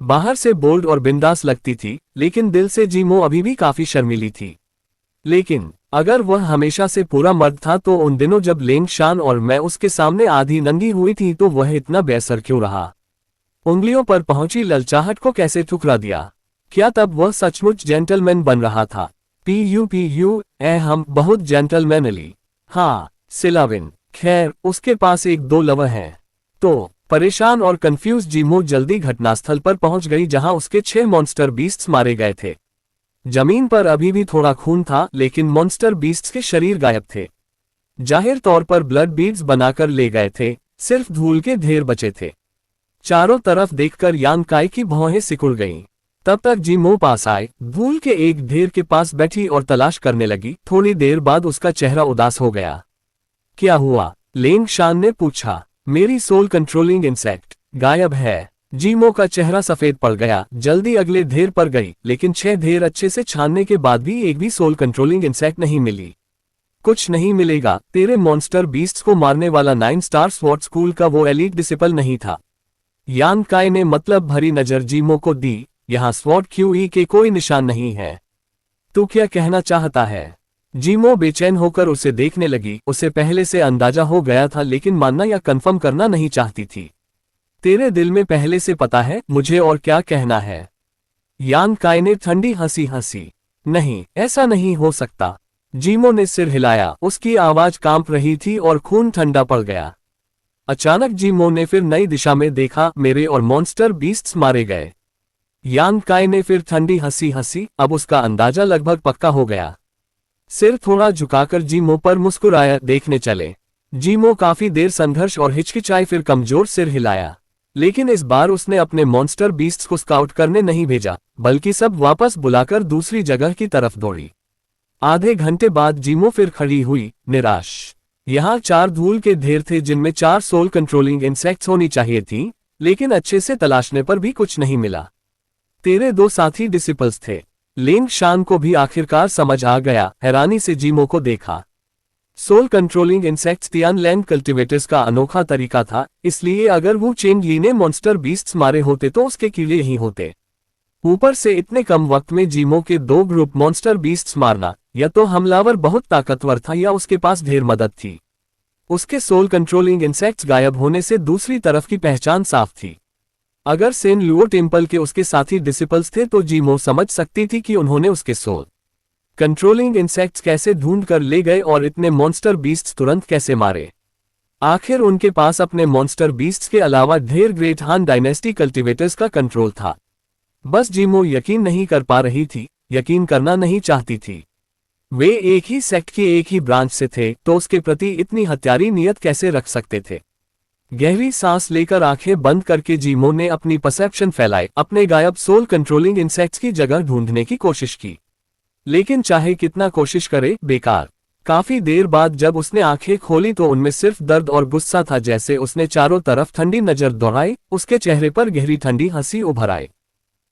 बाहर से बोल्ड और बिंदास लगती थी, लेकिन दिल से जीमो अभी भी काफी शर्मीली थी। लेकिन अगर वह हमेशा से पूरा मर्द था तो उन दिनों जब लेंग शान और मैं उसके सामने आधी नंगी हुई थी तो वह इतना बेअसर क्यों रहा? उंगलियों पर पहुंची ललचाहट को कैसे ठुकरा दिया? क्या तब वह सचमुच जेंटलमैन बन रहा था? पीयू हम बहुत जेंटलमैनली। हाँ, सिलाविन। खैर, उसके पास 1-2 लव हैं। तो परेशान और कंफ्यूज जीमो जल्दी घटनास्थल पर पहुंच गई जहां उसके 6 मॉन्स्टर बीस्ट्स मारे गए थे। जमीन पर अभी भी थोड़ा खून था, लेकिन मॉन्स्टर बीस्ट्स के शरीर गायब थे। जाहिर तौर पर ब्लड बीड्स बनाकर ले गए थे, सिर्फ धूल के ढेर बचे थे। चारों तरफ देखकर यान काय की भौहें सिकुड़ गईं। तब तक जीमो पास आए, धूल के एक ढेर के पास बैठी और तलाश करने लगी। थोड़ी देर बाद उसका चेहरा उदास हो गया। क्या हुआ? लेंग शान ने पूछा। मेरी सोल कंट्रोलिंग इंसेक्ट गायब है। जीमो का चेहरा सफेद पड़ गया। जल्दी अगले ढेर पर गई, लेकिन 6 ढेर अच्छे से छानने के बाद भी एक भी सोल कंट्रोलिंग इंसेक्ट नहीं मिली। कुछ नहीं मिलेगा। तेरे मॉन्स्टर बीस्ट्स को मारने वाला 9 स्टार स्वॉर्ड स्कूल का वो एलीट डिसिपल नहीं था। यान काय ने मतलब भरी नजर जीमो को दी। यहाँ स्वॉर्ड क्यूई के कोई निशान नहीं है। तू क्या कहना चाहता है? जीमो बेचैन होकर उसे देखने लगी। उसे पहले से अंदाजा हो गया था लेकिन मानना या कंफर्म करना नहीं चाहती थी। तेरे दिल में पहले से पता है मुझे और क्या कहना है? यान काय ने ठंडी हंसी हंसी। नहीं, ऐसा नहीं हो सकता। जीमो ने सिर हिलाया। उसकी आवाज कांप रही थी और खून ठंडा पड़ गया। अचानक जीमो ने फिर नई दिशा में देखा। मेरे और मॉन्स्टर बीस्ट्स मारे गए। यान काय ने फिर ठंडी हंसी हंसी। अब उसका अंदाजा लगभग पक्का हो गया। सिर थोड़ा झुकाकर जीमो पर मुस्कुराया। देखने चले। जीमो काफी देर संघर्ष और हिचकिचाई, फिर कमजोर सिर हिलाया। लेकिन इस बार उसने अपने मॉन्स्टर बीस्ट्स को स्काउट करने नहीं भेजा, बल्कि सब वापस बुलाकर दूसरी जगह की तरफ दौड़ी। आधे घंटे बाद जीमो फिर खड़ी हुई, निराश। यहाँ 4 धूल के ढेर थे जिनमें 4 सोल कंट्रोलिंग इंसेक्ट्स होनी चाहिए थी, लेकिन अच्छे से तलाशने पर भी कुछ नहीं मिला। तेरे 2 साथी डिसिपल्स थे। लिंग शान को भी आखिरकार समझ आ गया। हैरानी से जीमो को देखा। Soul controlling insects Tian Land cultivators का अनोखा तरीका था, इसलिए अगर वो चेंग ली ने मॉन्स्टर बीस्ट्स मारे होते तो उसके कीड़े ही होते। ऊपर से इतने कम वक्त में जीमो के 2 ग्रुप मॉन्स्टर बीस्ट्स मारना, या तो हमलावर बहुत ताकतवर था या उसके पास ढेर मदद थी। उसके सोल कंट्रोलिंग इंसेक्ट्स गायब होने से दूसरी तरफ की पहचान साफ थी। अगर सेन लुओ टेम्पल के उसके साथी डिसिपल्स थे तो जीमो समझ सकती थी कि उन्होंने उसके सोल कंट्रोलिंग इंसेक्ट्स कैसे ढूंढ कर ले गए और इतने मॉन्स्टर बीस्ट्स तुरंत कैसे मारे। आखिर उनके पास अपने मॉन्स्टर बीस्ट्स के अलावा ढेर ग्रेट हान डायनेस्टी कल्टिवेटर्स का कंट्रोल था। बस जीमो यकीन नहीं कर पा रही थी, यकीन करना नहीं चाहती थी। वे एक ही सेक्ट के एक ही ब्रांच से थे, तो उसके प्रति इतनी हत्यारी नियत कैसे रख सकते थे। गहरी सांस लेकर आंखें बंद करके जीमो ने अपनी परसेप्शन फैलाई, अपने गायब सोल कंट्रोलिंग इंसेक्ट्स की जगह ढूंढने की कोशिश की। लेकिन चाहे कितना कोशिश करे, बेकार। काफी देर बाद जब उसने आंखें खोली तो उनमें सिर्फ दर्द और गुस्सा था। जैसे उसने चारों तरफ ठंडी नजर दौड़ाई, उसके चेहरे पर गहरी ठंडी हंसी उभर आई।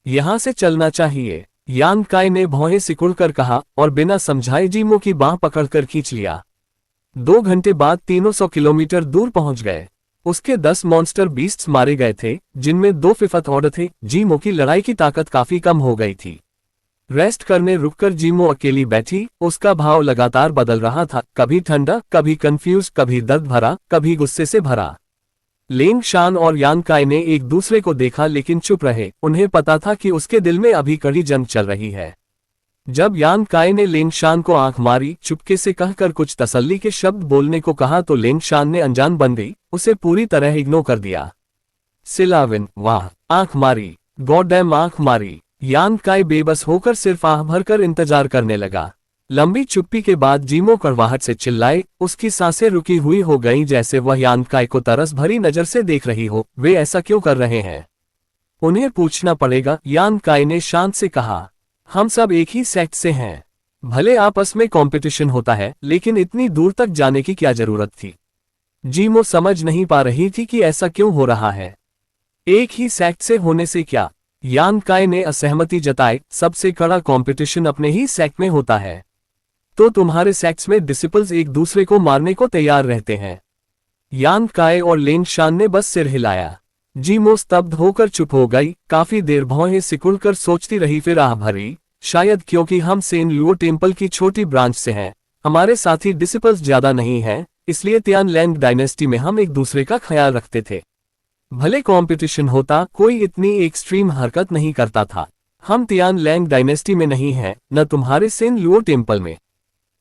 यहां से चलना चाहिए, यान काय ने भौहें सिकुड़कर कहा और बिना समझाए जीमो की बांह पकड़कर खींच लिया। 2 घंटे बाद 300 किलोमीटर दूर पहुंच गए। उसके 10 मॉन्स्टर बीस्ट्स मारे गए थे, जिनमें 2 फिफथ ऑर्डर थे। जीमो की लड़ाई की ताकत काफी कम हो गई थी। रेस्ट करने रुककर जीमो अकेली बैठी। उसका भाव लगातार बदल रहा था, कभी ठंडा, कभी कंफ्यूज, कभी दर्द भरा, कभी गुस्से से भरा। लिंग शान और यान काय ने एक दूसरे को देखा लेकिन चुप रहे। उन्हें पता था कि उसके दिल में अभी कड़ी जंग चल रही है। जब यान काय ने लिंग शान को आंख मारी, चुपके से कहकर कुछ तसल्ली के शब्द बोलने को कहा तो लिंग शान ने अनजान बन गई, उसे पूरी तरह इग्नोर कर दिया। सिलाविन, वाह, आंख मारी, गॉडडैम आंख मारी। यान काय बेबस होकर सिर्फ आह भरकर इंतजार करने लगा। लंबी चुप्पी के बाद जीमो कड़वाहट से चिल्लाए। उसकी सांसें रुकी हुई हो गईं, जैसे वह यान काय को तरस भरी नजर से देख रही हो। वे ऐसा क्यों कर रहे हैं? उन्हें पूछना पड़ेगा, यान काय ने शांत से कहा। हम सब एक ही सेक्ट से हैं। भले आपस में कंपटीशन होता है, लेकिन इतनी दूर तक जाने की क्या जरूरत थी? जीमो समझ नहीं पा रही थी कि ऐसा क्यों हो रहा है। एक ही सेक्ट से होने से क्या? यान काय ने असहमति जताई। सबसे कड़ा कंपटीशन अपने ही सेक्ट में होता है। तो तुम्हारे सेक्ट्स में डिसिपल्स एक दूसरे को मारने को तैयार रहते हैं। यान काय और लिंग शान ने बस सिर हिलाया। जीमो स्तब्ध होकर चुप हो गई। काफी देर भौहें सिकुड़कर सोचती रही, फिर आह भरी। शायद क्योंकि हम सेन लुओ टेम्पल की छोटी ब्रांच से हैं, हमारे साथी डिसिपल्स ज्यादा नहीं हैं, इसलिए तियान लैंड डायनेस्टी में हम एक दूसरे का ख्याल रखते थे। भले कंपटीशन होता, कोई इतनी एक्सट्रीम हरकत नहीं करता था। हम तियान लैंग डायनेस्टी में नहीं हैं, न तुम्हारे सेन लुओ टेम्पल में।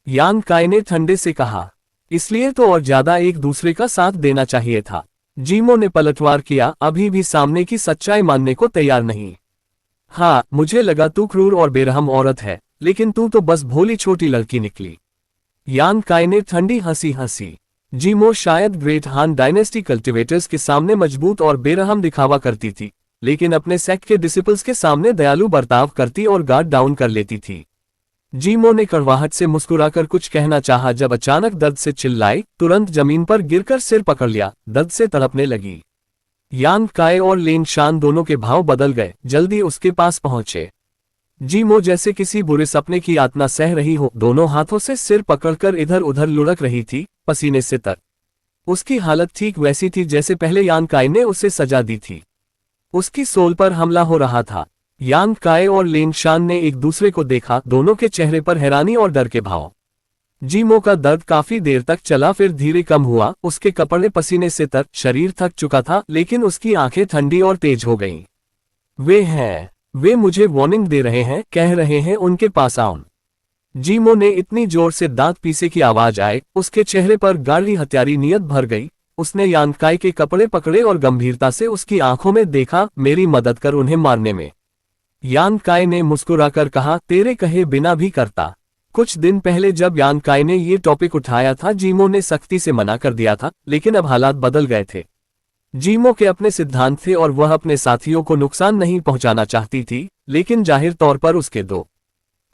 यान काय ने ठंडे से कहा। इसलिए तो और ज्यादा एक दूसरे का साथ देना चाहिए था। जीमो ने पलटवार किया, अभी भी सामने की सच्चाई मानने को तैयार नहीं। हाँ, मुझे लगा तू क्रूर और बेरहम औरत है, लेकिन तू तो बस भोली छोटी लड़की निकली। यान काय ने ठंडी हंसी हंसी। जीमो शायद ग्रेट हान डायनेस्टी कल्टिवेटर्स के सामने मजबूत और बेरहम दिखावा करती थी, लेकिन अपने सेक्ट के डिसिपल्स के सामने दयालु बर्ताव करती और गार्ड डाउन कर लेती थी। जीमो ने कड़वाहट से मुस्कुराकर कुछ कहना चाहा, जब अचानक दर्द से चिल्लाई, तुरंत जमीन पर गिरकर सिर पकड़ लिया, दर्द से तड़पने लगी। यान काय और लिंग शान दोनों के भाव बदल गए, जल्दी उसके पास पहुंचे। जीमो जैसे किसी बुरे सपने की यातना सह रही हो, दोनों हाथों से सिर पकड़कर इधर उधर लुढ़क रही थी, पसीने से तर। उसकी हालत ठीक वैसी थी जैसे पहले यान काय ने उसे सजा दी थी। उसकी सोल पर हमला हो रहा था। यान काय और लिंग शान ने एक दूसरे को देखा, दोनों के चेहरे पर हैरानी और डर के भाव। जीमो का दर्द काफी देर तक चला, फिर धीरे कम हुआ। उसके कपड़े पसीने से तर, शरीर थक चुका था, लेकिन उसकी आंखें ठंडी और तेज हो गईं। वे मुझे वार्निंग दे रहे हैं, कह रहे हैं उनके पास आओ। जीमो ने इतनी जोर से दांत पीसे की आवाज आए, उसके चेहरे पर गाढ़ी हत्यारी नियत भर गई। उसने यान काई के कपड़े पकड़े और गंभीरता से उसकी आंखों में देखा। मेरी मदद कर उन्हें मारने में। यान काई ने मुस्कुराकर कहा, तेरे कहे बिना भी करता। कुछ दिन पहले जब यान काई ने ये टॉपिक उठाया था, जीमो ने सख्ती से मना कर दिया था, लेकिन अब हालात बदल गए थे। जीमो के अपने सिद्धांत थे और वह अपने साथियों को नुकसान नहीं पहुंचाना चाहती थी, लेकिन जाहिर तौर पर उसके दो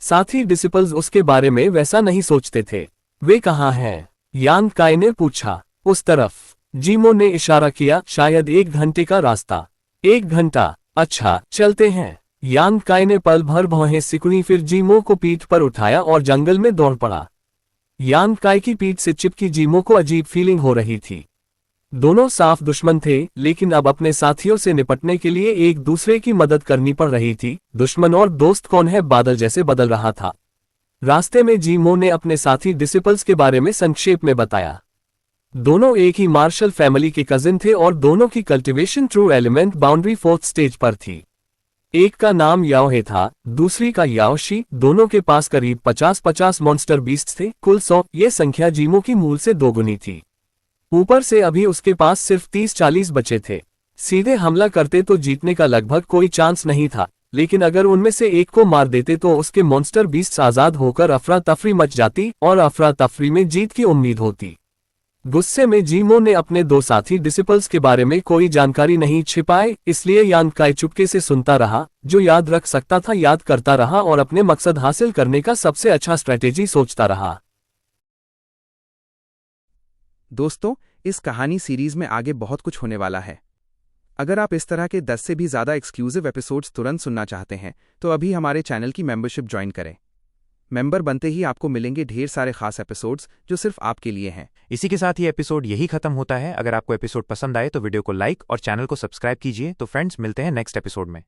साथी डिसिपल्स उसके बारे में वैसा नहीं सोचते थे। वे कहाँ हैं? यान काई ने पूछा। उस तरफ। जीमो ने इशारा किया, शायद 1 घंटे का रास्ता। 1 घंटा? अच्छा, चलते हैं। यान काई ने पल भर भौहें सिकुड़ी, फिर जीमो को पीठ पर उठाया और जंगल में दौड़ पड़ा। यान काई की पीठ से चिपकी जीमो को अजीब फीलिंग हो रही थी। दोनों साफ दुश्मन थे, लेकिन अब अपने साथियों से निपटने के लिए एक दूसरे की मदद करनी पड़ रही थी। दुश्मन और दोस्त कौन है, बादल जैसे बदल रहा था। रास्ते में जीमो ने अपने साथी डिसिपल्स के बारे में संक्षेप में बताया। दोनों एक ही मार्शल फैमिली के कजिन थे और दोनों की cultivation true element boundary 4th stage पर थी। एक का नाम याओहे था, दूसरी का याओशी। दोनों के पास करीब 50-50 मॉन्स्टर बीस्ट थे, कुल 100। ये संख्या जीमो की मूल से दोगुनी थी। ऊपर से अभी उसके पास सिर्फ 30-40 बचे थे। सीधे हमला करते तो जीतने का लगभग कोई चांस नहीं था, लेकिन अगर उनमें से एक को मार देते तो उसके मॉन्स्टर बीस्ट्स आजाद होकर अफरा तफरी मच जाती और अफरा तफरी में जीत की उम्मीद होती। गुस्से में जीमो ने अपने 2 साथी डिसिपल्स के बारे में कोई जानकारी नहीं छिपाए, इसलिए यान काई चुपके से सुनता रहा। जो याद रख सकता था याद करता रहा और अपने मकसद हासिल करने का सबसे अच्छा स्ट्रेटेजी सोचता रहा। दोस्तों, इस कहानी सीरीज में आगे बहुत कुछ होने वाला है। अगर आप इस तरह के 10 से भी ज़्यादा एक्सक्लूसिव एपिसोड्स तुरंत सुनना चाहते हैं तो अभी हमारे चैनल की मेंबरशिप ज्वाइन करें। मेंबर बनते ही आपको मिलेंगे ढेर सारे खास एपिसोड्स जो सिर्फ आपके लिए हैं। इसी के साथ ये एपिसोड यही खत्म होता है। अगर आपको एपिसोड पसंद आए तो वीडियो को लाइक और चैनल को सब्सक्राइब कीजिए। तो फ्रेंड्स, मिलते हैं नेक्स्ट एपिसोड में।